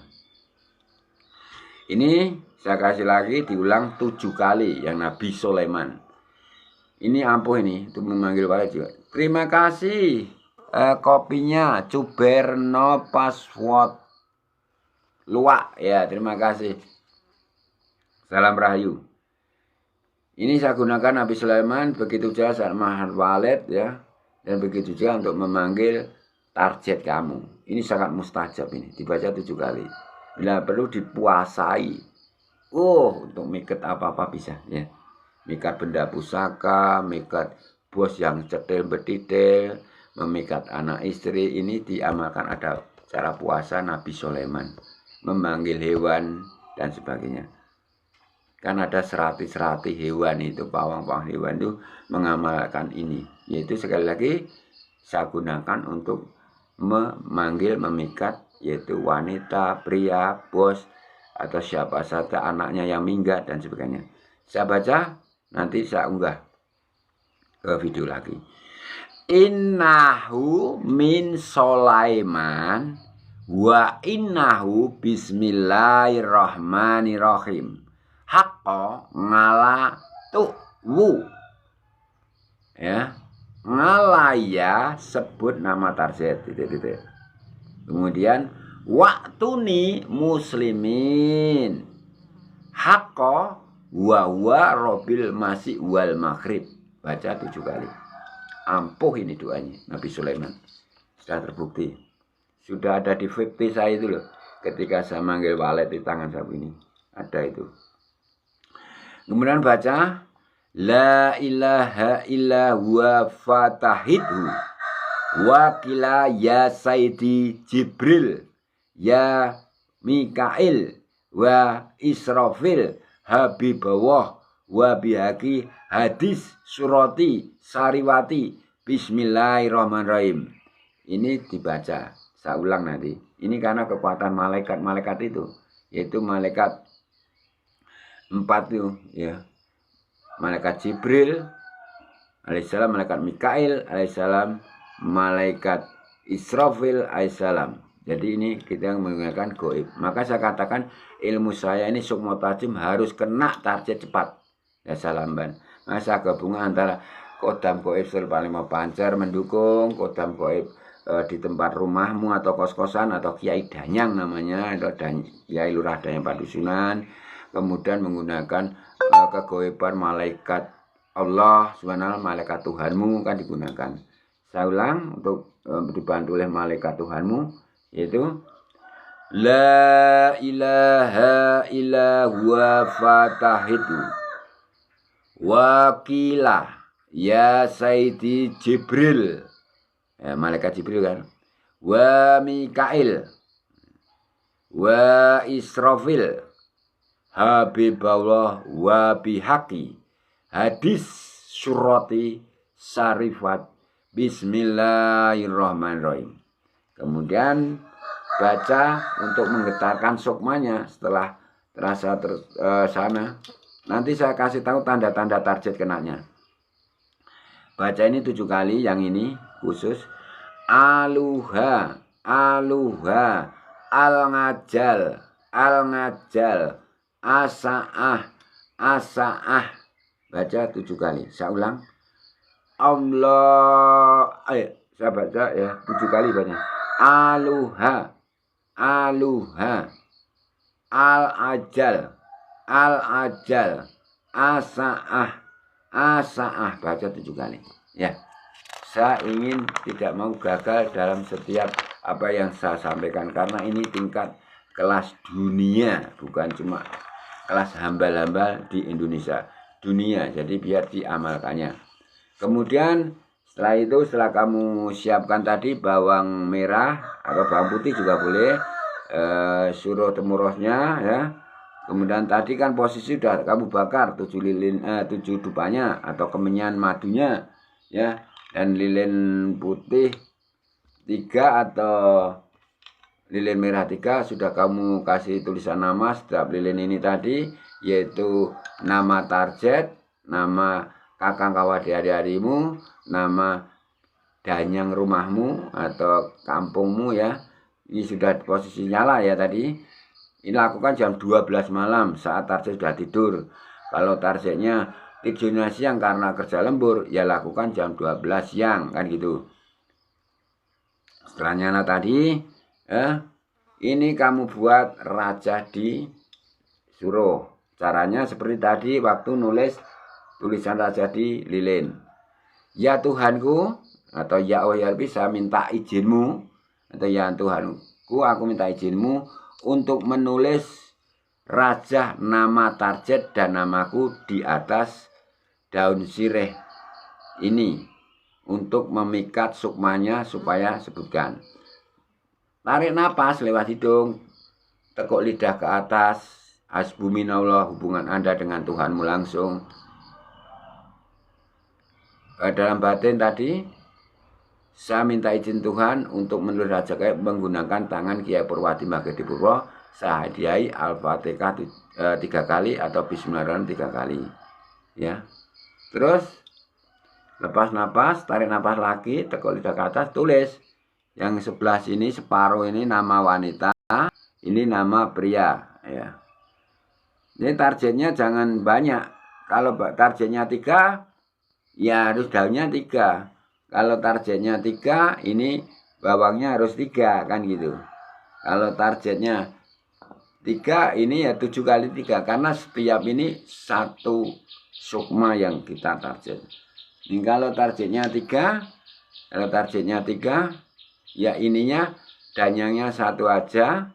Ini saya kasih lagi diulang 7 kali yang Nabi Sulaiman. Ini ampuh ini untuk memanggil walet juga. Terima kasih kopinya Cuberno Password Luak ya, terima kasih. Salam Rahayu. Ini saya gunakan Nabi Sulaiman, begitu juga saat mahar walet ya, dan begitu juga untuk memanggil target kamu. Ini sangat mustajab ini, dibaca 7 kali. Bila perlu dipuasai. Untuk miket apa-apa bisa ya. Mikat benda pusaka, mikat bos yang cetil betitil, memikat anak istri, ini diamalkan ada cara puasa Nabi Sulaiman. Memanggil hewan dan sebagainya. Kan ada serati-serati hewan itu, pawang-pawang hewan itu mengamalkan ini. Yaitu sekali lagi saya gunakan untuk memanggil, memikat, yaitu wanita, pria, bos, atau siapa saja anaknya yang minggat dan sebagainya. Saya baca. Nanti saya unggah ke video lagi. Innahu min Sulaiman wa innahu bismillahirrahmanirrahim haqqo ngalatu ya, ngalaya sebut nama target titik-titik. Kemudian waktuni muslimin haqqo wa robil masih wal maghrib. Baca 7 kali. Ampuh ini doanya Nabi Sulaiman. Sudah terbukti. Sudah ada di fikti saya itu loh. Ketika saya manggil walet di tangan saya ini. Ada itu. Kemudian baca. La ilaha illa huwa fatahidhu. Wakila ya Sayyidi Jibril. Ya Mikail. Wa Israfil. Habibawah wa bihaqi hadis surati sariwati bismillahirrahmanirrahim. Ini dibaca Saya ulang nanti. Ini karena kekuatan malaikat-malaikat itu, yaitu malaikat 4 itu ya. Malaikat Jibril alaihissalam, malaikat Mikail alaihissalam, malaikat Israfil alaihissalam. Jadi ini kita yang menggunakan goib. Maka saya katakan ilmu saya ini sukmo tajim harus kena target cepat. Ya salamban. Masa gabungan antara kodam goib paling mau pancar mendukung kodam goib di tempat rumahmu atau kos-kosan atau kiai danyang namanya, atau kiai lurah danyang padusunan. Kemudian menggunakan kegoiban malaikat Allah subhanahu, malaikat Tuhanmu kan digunakan. Saya ulang untuk dibantu oleh malaikat Tuhanmu, yaitu la ilaha illa huwa fatahitu wakilah ya Sayyidi Jibril, malaikat Jibril kan, wa Mikail wa Israfil Habiballah wa bihaqi hadis surati sarifat bismillahirrahmanirrahim. Kemudian baca untuk menggetarkan sukmanya. Setelah terasa sana, nanti saya kasih tahu tanda-tanda target kenanya. Baca ini 7 kali, yang ini khusus. Aluha, aluha, al-ngajal, al-ngajal, asaah, asaah. Baca 7 kali. Saya ulang. Allah, saya baca ya 7 kali banyak. Aluha, aluha, al-ajal, al-ajal, asaah, asaah. Baca 7 kali ya. Saya ingin tidak mau gagal dalam setiap apa yang saya sampaikan, karena ini tingkat kelas dunia, bukan cuma kelas hambal-hambal di Indonesia, dunia. Jadi biar diamalkannya. Kemudian setelah itu, setelah kamu siapkan tadi bawang merah atau bawang putih juga boleh, suruh temurosnya ya. Kemudian tadi kan posisi sudah kamu bakar 7 lilin, 7 dupanya atau kemenyan madunya ya, dan lilin putih 3 atau lilin merah 3 sudah kamu kasih tulisan nama setiap lilin ini tadi, yaitu nama target, nama kakang kawadi hari-harimu, nama danyang rumahmu atau kampungmu ya. Ini sudah posisi nyala ya tadi. Ini lakukan jam 12 malam saat target sudah tidur. Kalau targetnya tidurnya siang karena kerja lembur, ya lakukan jam 12 siang kan gitu. Setelah nyala tadi ini kamu buat raja di suruh. Caranya seperti tadi waktu nulis tulisan raja di lilin. Ya Tuhanku, atau ya Allah bisa minta izinmu, atau ya Tuhanku aku minta izinmu untuk menulis raja nama target dan namaku di atas daun sirih ini untuk memikat sukmanya supaya sebutkan. Tarik napas lewat hidung, tekuk lidah ke atas, hasbuminallah, hubungan Anda dengan Tuhanmu langsung. Dalam batin tadi, saya minta izin Tuhan untuk menulis raja gaib menggunakan tangan Kiai Purwadi Magedipuro. Saya hadiahi Al-Fatihah 3 kali atau Bismillahirrahmanirrahim 3 kali ya. Terus lepas napas, tarik napas lagi, tekuk lidah ke atas, tulis. Yang sebelah sini separuh ini nama wanita, ini nama pria ya. Ini targetnya jangan banyak. Kalau targetnya 3, ya harus daunnya 3. Kalau targetnya 3, ini bawangnya harus 3 kan gitu. Kalau targetnya 3, ini ya 7 kali 3, karena setiap ini 1 sukma yang kita target. Ini kalau targetnya 3, ya ininya danyangnya 1 aja.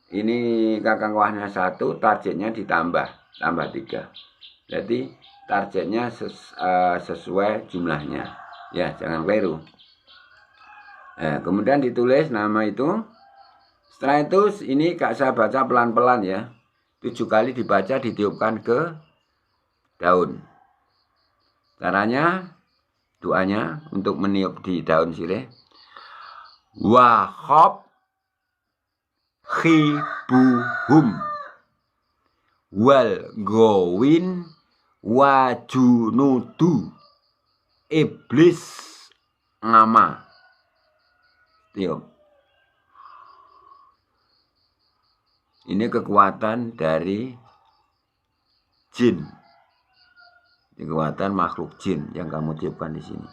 Ini kakang wahnya 1, targetnya ditambah 3. Jadi targetnya sesuai jumlahnya ya, jangan keliru. Kemudian ditulis nama itu. Setelah itu ini saya baca pelan-pelan ya, 7 kali dibaca, ditiupkan ke daun. Caranya, doanya untuk meniup di daun sirih. wa khibuhum wal gowin wa junudu iblis ngama. Tiup. Ini kekuatan dari jin. Kekuatan makhluk jin yang kamu tiupkan di sini.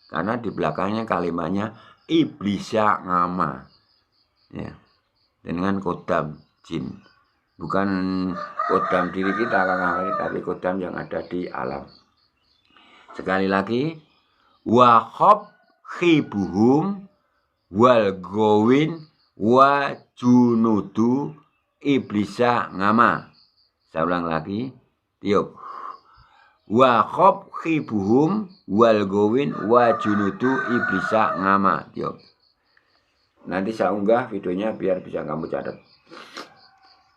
Karena di belakangnya kalimatnya iblisa ngama. Ya. Dengan kodam jin. Bukan kodam diri kita, tapi kodam yang ada di alam. Sekali lagi, wa khibuhum wal gowin wa junudu iblisa ngama. Saya ulang lagi, tiup. Wa khibuhum wal gowin wa junudu iblisa ngama. Tiup. Nanti saya unggah videonya biar bisa kamu catat.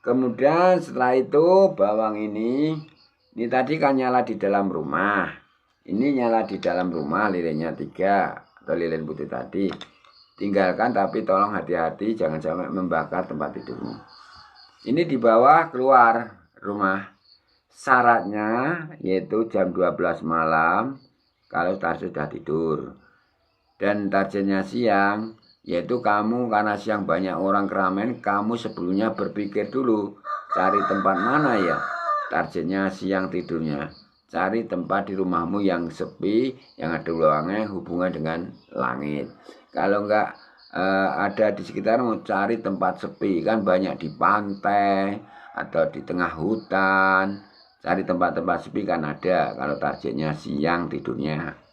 Kemudian setelah itu bawang ini tadi kan nyala di dalam rumah. Ini nyala di dalam rumah, lilinnya 3 atau lilin putih tadi. Tinggalkan, tapi tolong hati-hati jangan sampai membakar tempat tidurmu. Ini di bawah keluar rumah. Syaratnya yaitu jam 12 malam kalau target sudah tidur. Dan targetnya siang. Yaitu kamu karena siang banyak orang keramaian, kamu sebelumnya berpikir dulu cari tempat mana ya targetnya siang tidurnya. Cari tempat di rumahmu yang sepi, yang ada ruangnya hubungan dengan langit. Kalau enggak ada di sekitarmu, cari tempat sepi, kan banyak di pantai atau di tengah hutan. Cari tempat-tempat sepi kan ada kalau targetnya siang tidurnya.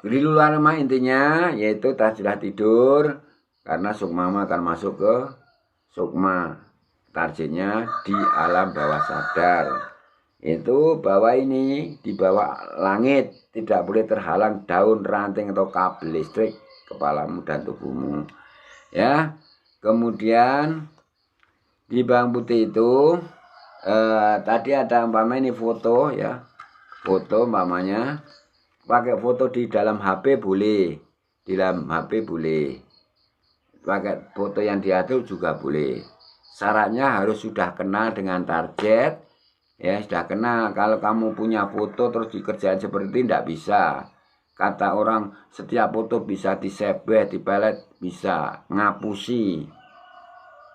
Di luar rumah intinya yaitu sudah tidur, karena sukmama akan masuk ke sukma. Targetnya di alam bawah sadar. Itu bawah ini di bawah langit, tidak boleh terhalang daun, ranting atau kabel listrik kepalamu dan tubuhmu. Ya. Kemudian di bawang putih itu tadi ada umpama ini foto ya. Foto umpamanya pakai foto di dalam HP boleh, di dalam HP boleh. Pakai foto yang diatur juga boleh. Syaratnya harus sudah kenal dengan target, ya sudah kenal. Kalau kamu punya foto terus dikerjain seperti itu tidak bisa. Kata orang setiap foto bisa disebet, dipelet, bisa ngapusi.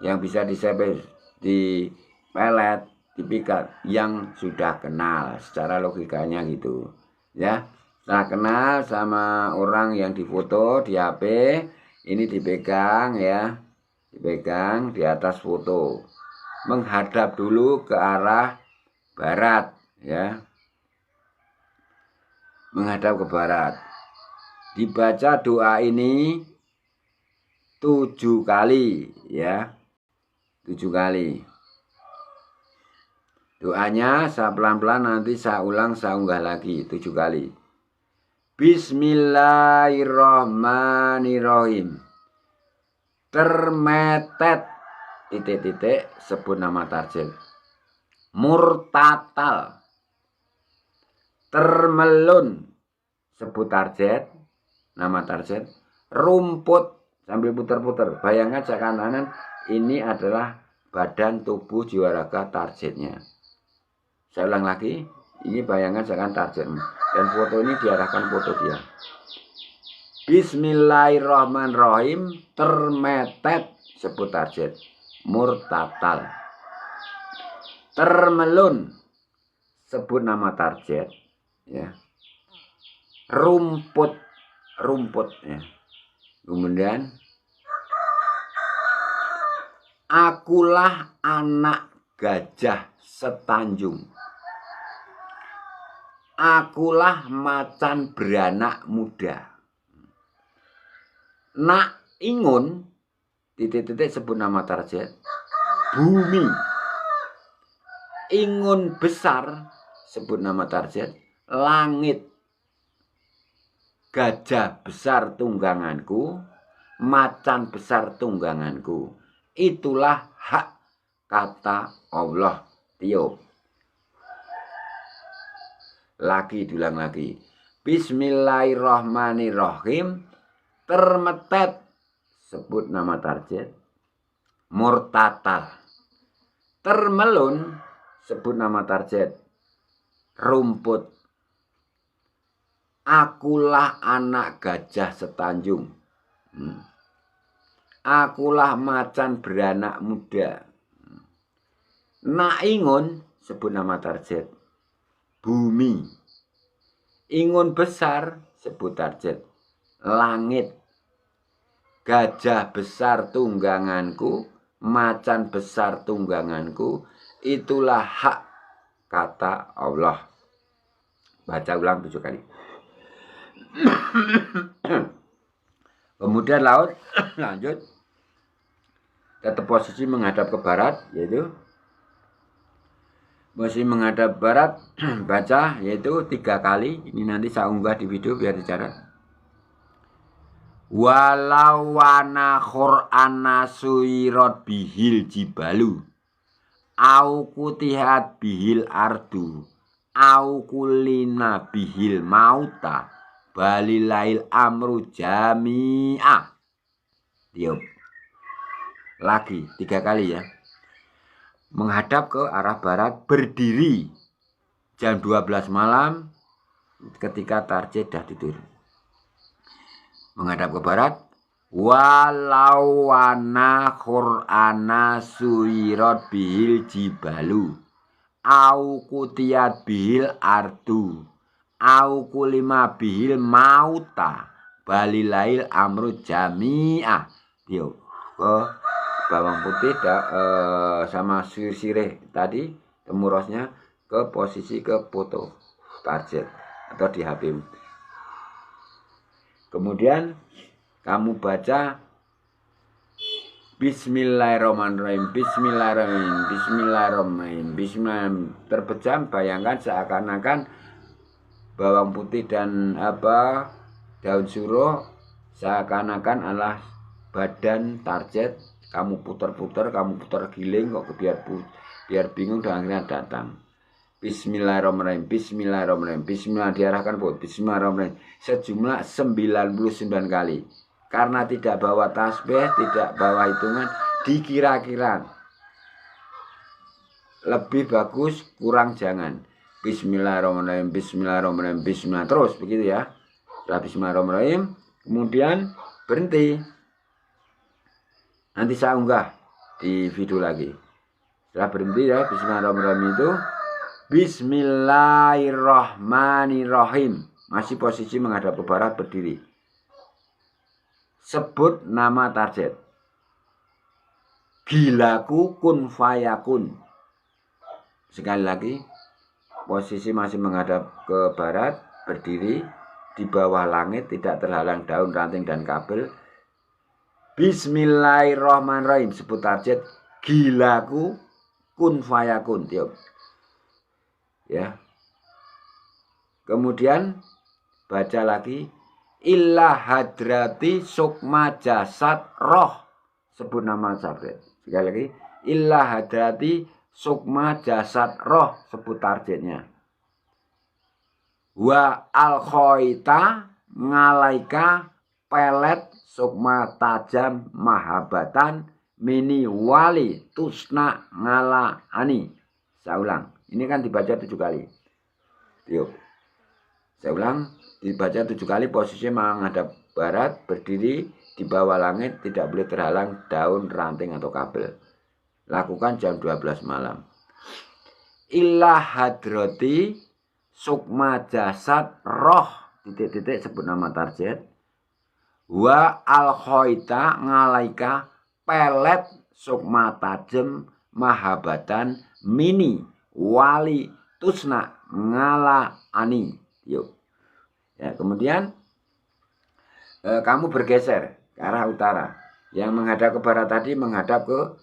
Yang bisa disebet, dipelet, dipikat yang sudah kenal. Secara logikanya gitu, ya. Nah, kenal sama orang yang difoto di HP, ini dipegang ya, dipegang di atas foto, menghadap dulu ke arah barat ya, menghadap ke barat. Dibaca doa ini 7 kali ya, 7 kali. Doanya saya pelan-pelan, nanti saya ulang, saya unggah lagi 7 kali. Bismillahirrahmanirrahim. Termetet titik-titik sebut nama target. Murtatal. Termelun sebut target, nama target. Rumput sambil putar-putar. Bayangkan seakan-akan ini adalah badan tubuh jiwa raga targetnya. Saya ulang lagi. Ini bayangan seakan targetmu. Dan foto ini diarahkan foto dia. Bismillahirrahmanirrahim. Termetet sebut target. Murtatal. Termelun sebut nama target ya. Rumput ya. Kemudian akulah anak gajah setanjung. Akulah macan beranak muda. Nak ingun titik-titik sebut nama target. Bumi. Ingun besar sebut nama target. Langit. Gajah besar tungganganku, macan besar tungganganku. Itulah hak kata Allah. Tiup. Lagi, diulang lagi. Bismillahirrahmanirrahim. termetet, sebut nama target. Murtatal, termelun, sebut nama target. Rumput, akulah anak gajah setanjung. Akulah macan beranak muda. Nak ingun, sebut nama target. Bumi, ingun besar, sebut target. Langit, gajah besar tungganganku, macan besar tungganganku, itulah hak, kata Allah. Baca ulang 7 kali. Kemudian laut, lanjut. Tetap posisi menghadap ke barat, yaitu posisi menghadap barat, baca yaitu 3 kali. Ini nanti saya unggah di video biar dicatat. Walau wana Qur'ana suyirat bihil jibalu au kutihat bihil ardu au kulina bihil mauta balilail amru jami'ah. Tiup lagi 3 kali ya. Menghadap ke arah barat, berdiri jam 12 malam ketika target dah tidur. Menghadap ke barat, walau wana Qur'ana suyirat bihil jibalu au kutiyat bihil ardu au kulima bihil mauta balilail amru jami'ah. Tiup ke bawang putih sama sirih tadi temurosnya ke posisi ke foto target atau di HP. Kemudian kamu baca Bismillahirrahmanirrahim, Bismillahirrahmanirrahim, Bismillahirrahmanirrahim, Bismillahirrahmanirrahim. Terpejam, bayangkan seakan-akan bawang putih dan daun suruh seakan-akan adalah badan target. Kamu putar-putar, kamu putar giling kok biar bingung dan akhirnya datang. Bismillahirrahmanirrahim, Bismillahirrahmanirrahim, Bismillah diarahkan buat Bismillahirrahmanirrahim sejumlah 99 kali. Karena tidak bawa tasbih, tidak bawa hitungan, dikira-kira lebih bagus, kurang jangan. Bismillahirrahmanirrahim, Bismillahirrahmanirrahim, Bismillah terus begitu ya. Setelah Bismillahirrahmanirrahim, kemudian berhenti. Nanti saya unggah di video lagi. Setelah berhenti ya, Bismillahirrahmanirrahim itu Bismillahirrahmanirrahim. Masih posisi menghadap ke barat, berdiri. Sebut nama target. Gilaku kun fayakun. Sekali lagi, posisi masih menghadap ke barat, berdiri di bawah langit, tidak terhalang daun, ranting dan kabel. Bismillahirrahmanirrahim, sebut target. Gilaku kun fayakun. Tiup ya. Kemudian baca lagi illa hadrati sukma jasad roh, sebut nama target. Sekali lagi illa hadrati sukma jasad roh, sebut targetnya. Wa al khoita ngalaika pelet sukma tajam mahabatan mini wali tusna ngala ani. Saya ulang, ini kan dibaca 7 kali. Yuk, saya ulang, dibaca 7 kali, posisi menghadap barat, berdiri di bawah langit, tidak boleh terhalang daun, ranting atau kabel. Lakukan jam 12 malam. Illa hadrati sukma jasad roh titik-titik, sebut nama target. Wa al khoita ngalaika pelet sukma tajem mahabatan mini wali tusna ngala ani. Yuk ya, kemudian kamu bergeser ke arah utara. Yang menghadap ke barat tadi menghadap ke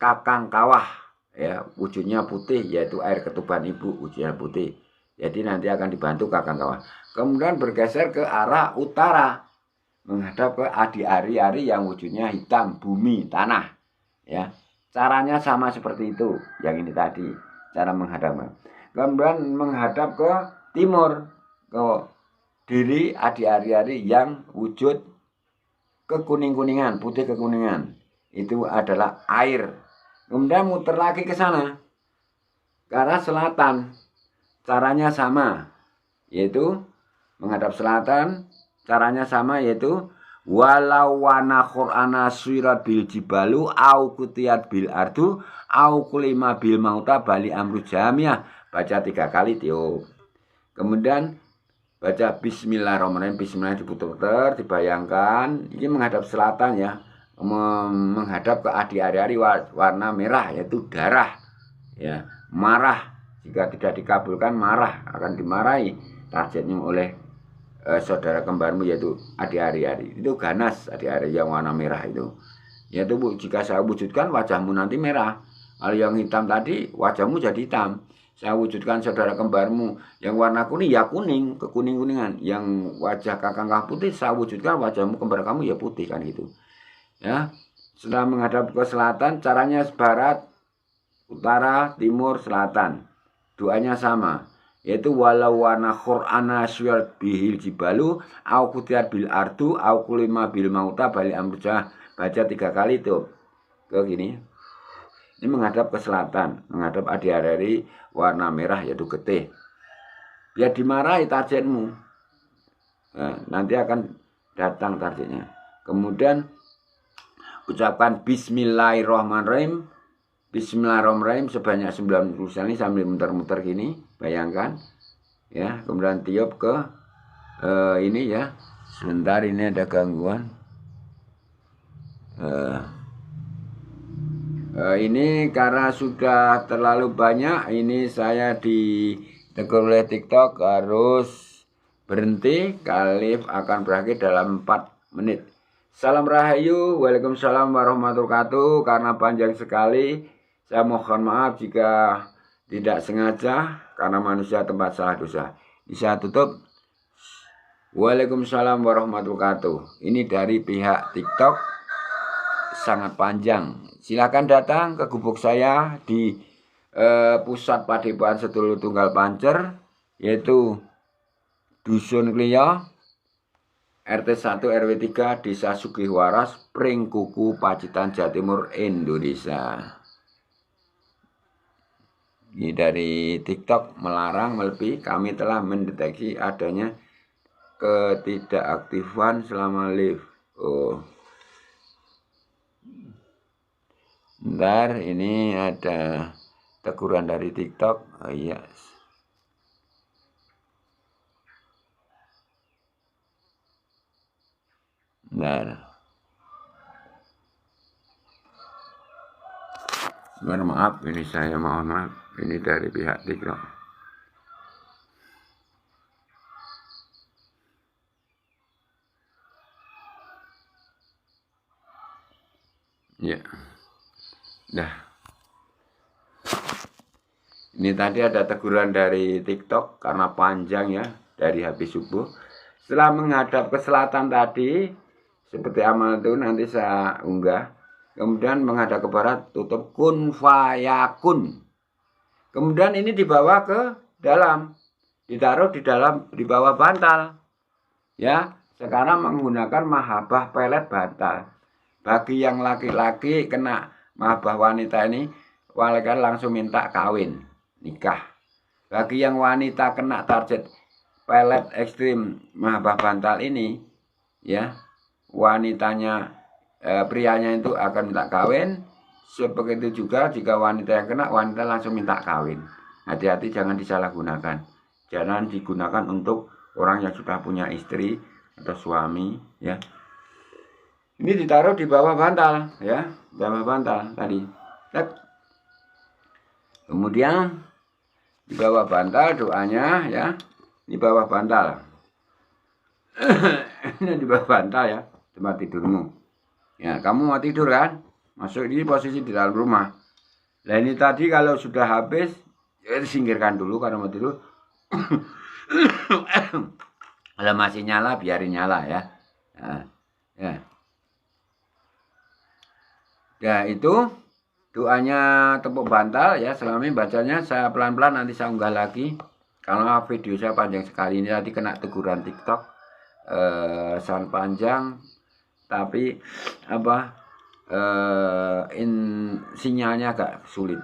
kakang kawah ya, wujudnya putih, yaitu air ketuban ibu, wujudnya putih. Jadi nanti akan dibantu kakang kawah. Kemudian bergeser ke arah utara, menghadap ke adi ari-ari yang wujudnya hitam, bumi, tanah ya. Caranya sama seperti itu yang ini tadi, cara menghadap. Kemudian menghadap ke timur, ke diri adi ari-ari yang wujud kekuning-kuningan, putih kekuningan. Itu adalah air. Kemudian muter lagi ke sana, ke arah selatan. Caranya sama, yaitu menghadap selatan. Caranya sama, yaitu walau wana qur'ana suirat bil jibalu au kutiyat bil ardu au kulima bil mauta bali amru jamiah. Baca 3 kali tiup. Kemudian baca bismillahirrahmanirrahim. Bismillah diputer-puter, dibayangkan. Ini menghadap selatan ya. Menghadap ke hari-hari warna merah, yaitu darah. Ya, marah. Jika tidak dikabulkan marah, akan dimarahi targetnya oleh saudara kembarmu, yaitu hari-hari. Itu ganas hari-hari yang warna merah itu. Yaitu jika saya wujudkan wajahmu nanti merah. Kalau yang hitam tadi wajahmu jadi hitam. Saya wujudkan saudara kembarmu yang warna kuning ya kuning, kekuning-kuningan. Yang wajah kakang putih saya wujudkan wajahmu kembar kamu ya putih kan gitu. Ya. Setelah menghadap ke selatan, caranya barat, utara, timur, selatan. Doanya sama, yaitu walau wana qur'ana suirat bihil jibalu au kutiyat bil ardu au kulima bil mauta bali amrujah. Baca 3 kali itu ke gini. Ini menghadap ke selatan, menghadap hari-hari warna merah, yaitu getih. Biar dimarahi targetmu. Nah, nanti akan datang targetnya. Kemudian ucapkan bismillahirrahmanirrahim. Bismillahirrahmanirrahim sebanyak 90 kali sambil muter-muter gini, bayangkan. Ya, kemudian tiup ke ini ya. Sebentar, ini ada gangguan. Ini karena sudah terlalu banyak, ini saya ditegur oleh TikTok harus berhenti. Live akan berakhir dalam 4 menit. Salam Rahayu, Waalaikumsalam warahmatullahi wabarakatuh. Karena panjang sekali, saya mohon maaf jika tidak sengaja, karena manusia tempat salah dosa. Ini saya tutup. Waalaikumsalam warahmatullahi wabarakatuh. Ini dari pihak TikTok, sangat panjang. Silakan datang ke gubuk saya di pusat Padepokan Sedulur Tunggal Pancer, yaitu Dusun Klio, RT 1 RW 3, Desa Sugihwaras, Pringkuku, Pacitan, Jawa Timur, Indonesia. Ini dari TikTok melarang melebih. Kami telah mendeteksi adanya ketidakaktifan selama live. Bentar, ini ada teguran dari TikTok. Oh iya. Bentar. Mohon maaf, ini saya mohon maaf. Ini dari pihak TikTok. Ya. Nah, ini tadi ada teguran dari TikTok karena panjang ya, dari habis subuh. Setelah menghadap ke selatan tadi, seperti amal itu nanti saya unggah. Kemudian menghadap ke barat, tutup kun fayakun. Kemudian ini dibawa ke dalam, ditaruh di bawah bantal. Ya, sekarang menggunakan mahabbah pelet bantal. Bagi yang laki-laki kena mahabbah wanita ini, malaikat langsung minta kawin, nikah. Bagi yang wanita kena target pelet ekstrim mahabbah bantal ini, ya, wanitanya, prianya itu akan minta kawin. Seperti itu juga jika wanita yang kena, wanita langsung minta kawin. Hati-hati, jangan disalahgunakan. Jangan digunakan untuk orang yang sudah punya istri atau suami, ya. Ini ditaruh di bawah bantal, ya, di bawah bantal tadi. Kemudian di bawah bantal doanya, ya, di bawah bantal. Ini di bawah bantal ya, tempat tidurmu. Ya, kamu mau tidur kan? Masuk di posisi di dalam rumah. Nah ini tadi kalau sudah habis, ya singkirkan dulu karena mau tidur. Kalau masih nyala, biarin nyala ya. Nah, ya. Ya itu doanya tepuk bantal ya. Selama ini bacanya saya pelan-pelan, nanti saya unggah lagi. Karena video saya panjang sekali, ini tadi kena teguran TikTok. Sangat panjang. tapi apa sinyalnya agak sulit.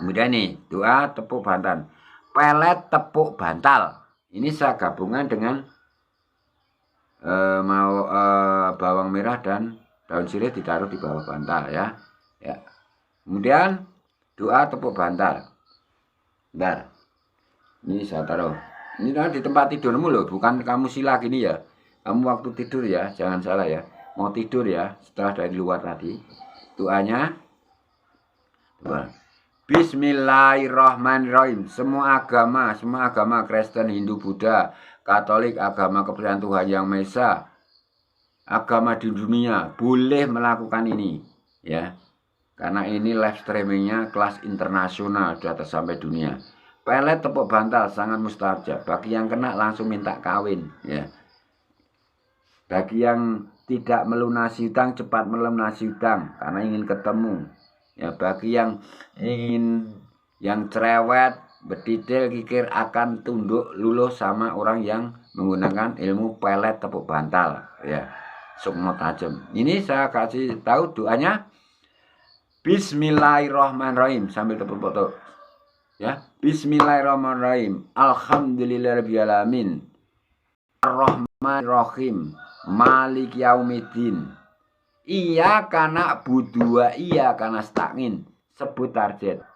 Kemudian nih doa tepuk bantal, pelet tepuk bantal. Ini saya gabungan dengan bawang merah dan daun sirih ditaruh di bawah bantal ya. Kemudian doa tepuk bantal. Bentar. Ini saya taruh. Ini di tempat tidurmu loh, bukan kamu sila gini ya. Kamu waktu tidur ya, jangan salah ya. Mau tidur ya, setelah dari luar tadi. Doanya. Bismillahirrahmanirrahim. Semua agama Kristen, Hindu, Buddha, Katolik, agama kepercayaan Tuhan Yang Maha Esa, agama di dunia boleh melakukan ini ya. Karena ini live streamingnya kelas internasional, sudah sampai dunia. Pelet tepuk bantal sangat mustajab. Bagi yang kena langsung minta kawin ya. Bagi yang tidak melunasi hutang cepat melunasi hutang karena ingin ketemu. Ya, bagi yang ingin yang cerewet, berdetail, kikir akan tunduk luluh sama orang yang menggunakan ilmu pelet tepuk bantal ya. Sukma tajam. Ini saya kasih tahu doanya. Bismillahirrahmanirrahim sambil tepuk foto. Ya, bismillahirrahmanirrahim. Alhamdulillahirabbil alamin. Ar-Rahmanirrahim. Malik yaumiddin. Iyyaka na'budu wa iyyaka nasta'in. Sebut target.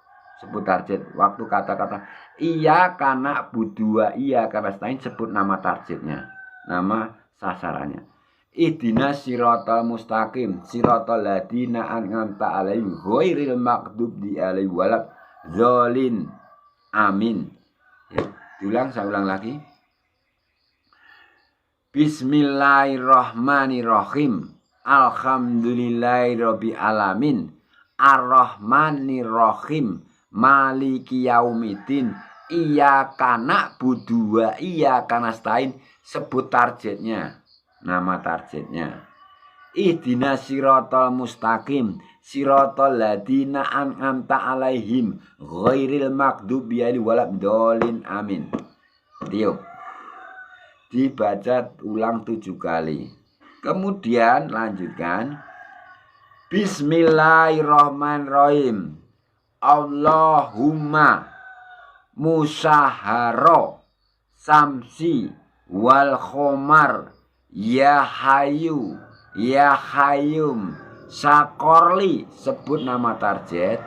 Waktu kata-kata iyyaka na'budu wa iyyaka nasta'in, sebut nama targetnya, nama sasarannya. Ihdinas siratal mustaqim, siratal ladzina an'amta 'alaihim ghairil maghdubi 'alaihim waladdallin. Amin. Ya, saya ulang lagi. Bismillahirrahmanirrahim. Alhamdulillahirabbil alamin. Ar-Rahmanirrahim. Maliki yaumiddin. Iyyaka na'budu wa iyyaka nasta'in. Sebut targetnya, nama targetnya. Ihdinas siratal mustaqim, siratal ladzina an'amta 'alaihim ghairil maghdubi 'alaihim waladdallin. Amin. Tiup. Dibaca ulang 7 kali. Kemudian lanjutkan. Bismillahirrahmanirrahim. Allahumma musahharo samsi wal khomar ya hayu ya hayyum sakorli. Sebut nama target.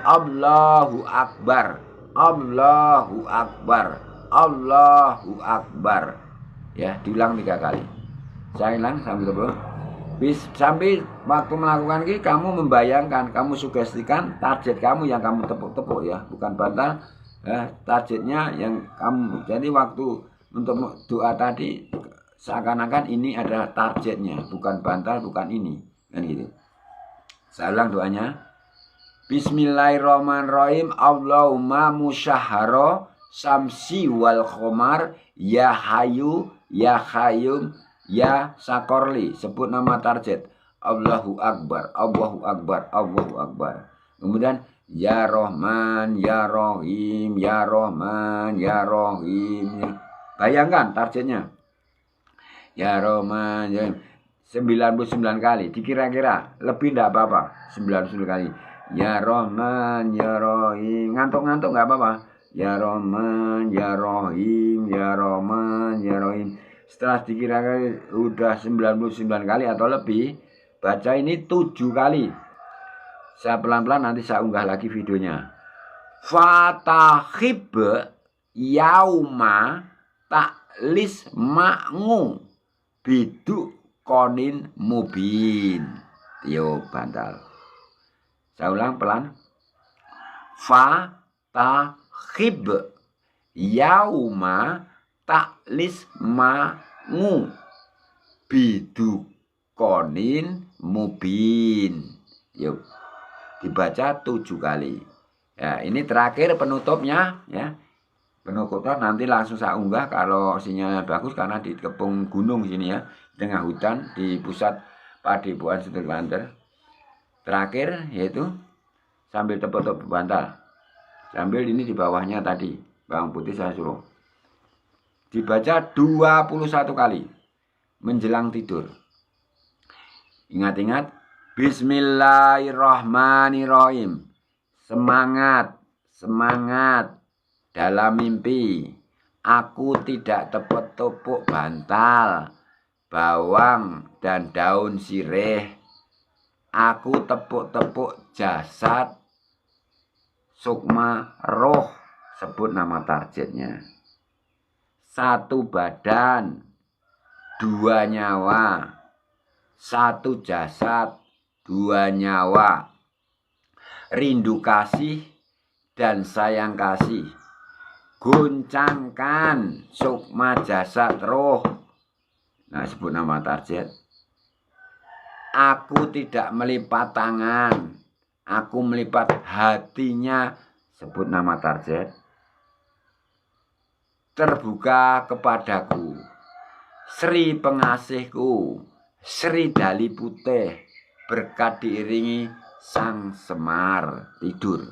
Allahu akbar, Allahu akbar, Allahu akbar. Ya, diulang 3 kali. Saya ulang sambil tepuk. Sambil waktu melakukan ini kamu membayangkan, kamu sugestikan target kamu yang kamu tepuk-tepuk ya, bukan bantal. Targetnya yang kamu. Jadi waktu untuk doa tadi seakan-akan ini adalah targetnya, bukan bantal, bukan ini, kan gitu. Saya ulang doanya. Bismillahirrahmanirrahim. Allahumma musyahharo samsi wal khomar ya hayu ya hayyum ya sakorli. Sebut nama target. Allahu akbar, Allahu akbar, Allahu akbar. Kemudian ya Rahman, ya Rahim, ya Rahman, ya Rahim. Bayangkan targetnya. Ya Rahman, ya 99 kali. Dikira-kira lebih enggak apa-apa. 99 kali. Ya Rahman, ya Rahim. Ngantuk-ngantuk enggak apa-apa. Ya Rahman, ya Rahim, ya Rahman, ya Rahim. Setelah dikira-kira udah 99 kali atau lebih, baca ini 7 kali. Saya pelan-pelan nanti saya unggah lagi videonya. Fatahib yauma taklis ma'ngu biduk konin mubin. Yo bantal. Saya ulang pelan. Fatahib yauma taklis ma'ngu biduk konin mubin. Yuk, dibaca 7 kali. Ya, ini terakhir penutupnya ya. Penutupnya nanti langsung saya unggah kalau sinyalnya bagus karena di kepung gunung sini ya, tengah hutan di pusat Padepokan Sunan Banter. Terakhir yaitu sambil tepuk-tepuk bantal. Sambil ini di bawahnya tadi, bawang putih saya suruh. Dibaca 21 kali menjelang tidur. Ingat-ingat. Bismillahirrahmanirrahim. Semangat, semangat dalam mimpi. Aku tidak tepuk-tepuk bantal, bawang, dan daun sirih. Aku tepuk-tepuk jasad sukma roh. Sebut nama targetnya. 1 badan, 2 nyawa. 1 jasad, 2 nyawa. Rindu kasih dan sayang kasih. Goncangkan sukma jasad roh. Nah, sebut nama target. Aku tidak melipat tangan. Aku melipat hatinya. Sebut nama target. Terbuka kepadaku. Sri pengasihku. Sri Dali Putih. Berkat diiringi Sang Semar. Tidur.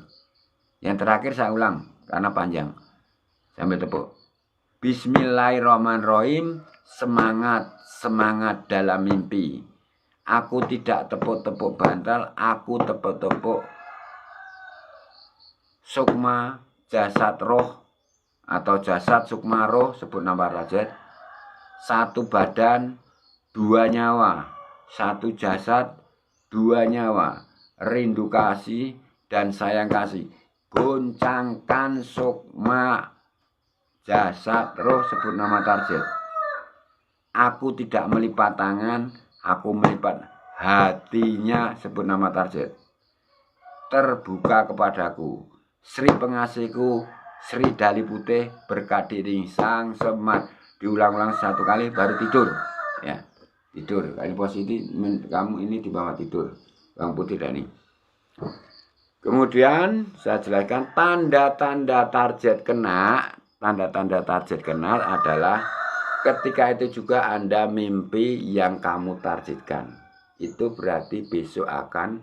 Yang terakhir saya ulang. Karena panjang. Sambil tepuk. Bismillahirrahmanirrahim. Semangat. Semangat dalam mimpi. Aku tidak tepuk-tepuk bantal, aku tepuk-tepuk sukma jasad roh atau jasad sukma roh, sebut nama target. 1 badan, 2 nyawa. 1 jasad, 2 nyawa. Rindu kasih dan sayang kasih. Goncangkan sukma jasad roh, sebut nama target. Aku tidak melipat tangan, aku melipat hatinya, sebut nama target. Terbuka kepadaku. Sri pengasihku, Sri Dali Putih, berkat diiringi Sang Semar. Diulang-ulang 1 kali baru tidur. Ya, tidur. Ini positif, kamu ini di bawah tidur. Bang Putih dan ini. Kemudian saya jelaskan tanda-tanda target kena. Tanda-tanda target kena adalah ketika itu juga Anda mimpi yang kamu targetkan. Itu berarti besok akan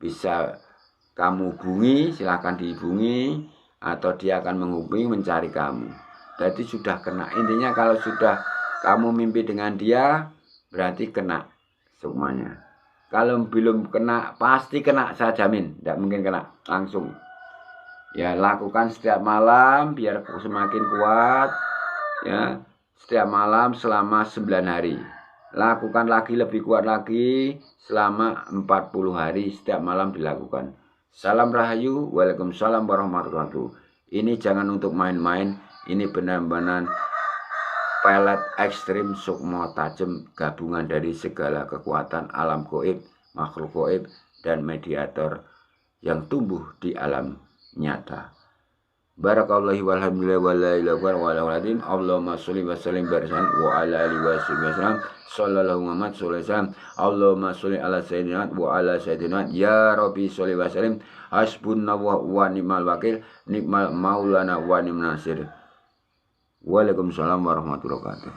bisa kamu hubungi, silahkan dihubungi, atau dia akan menghubungi mencari kamu. Berarti sudah kena. Intinya kalau sudah kamu mimpi dengan dia, berarti kena semuanya. Kalau belum kena, pasti kena, saya jamin. Tidak mungkin kena langsung. Ya, lakukan setiap malam biar semakin kuat. Ya. Setiap malam selama 9 hari. Lakukan lagi lebih kuat lagi selama 40 hari. Setiap malam dilakukan. Salam Rahayu. Waalaikumsalam warahmatullahi wabarakatuh. Ini jangan untuk main-main. Ini benar-benar pelet ekstrim sukmo tajam. Gabungan dari segala kekuatan alam goib, makhluk goib, dan mediator yang tumbuh di alam nyata. Barakallahu walhamdulillah wala ilaha illallah waladim. Allahumma sholli wa sallim barisan wa ala alihi wasallam. Sallallahu Muhammad sallallahu alaihi wasallam. Allahumma sholli ala sayyidina wa ala sayyidina. Ya Rabbi sholli wa sallim. Hasbunallahu wa ni'mal wakil. Ni'mal maulana wa ni'mal nasir. Waalaikumsalam warahmatullahi wabarakatuh.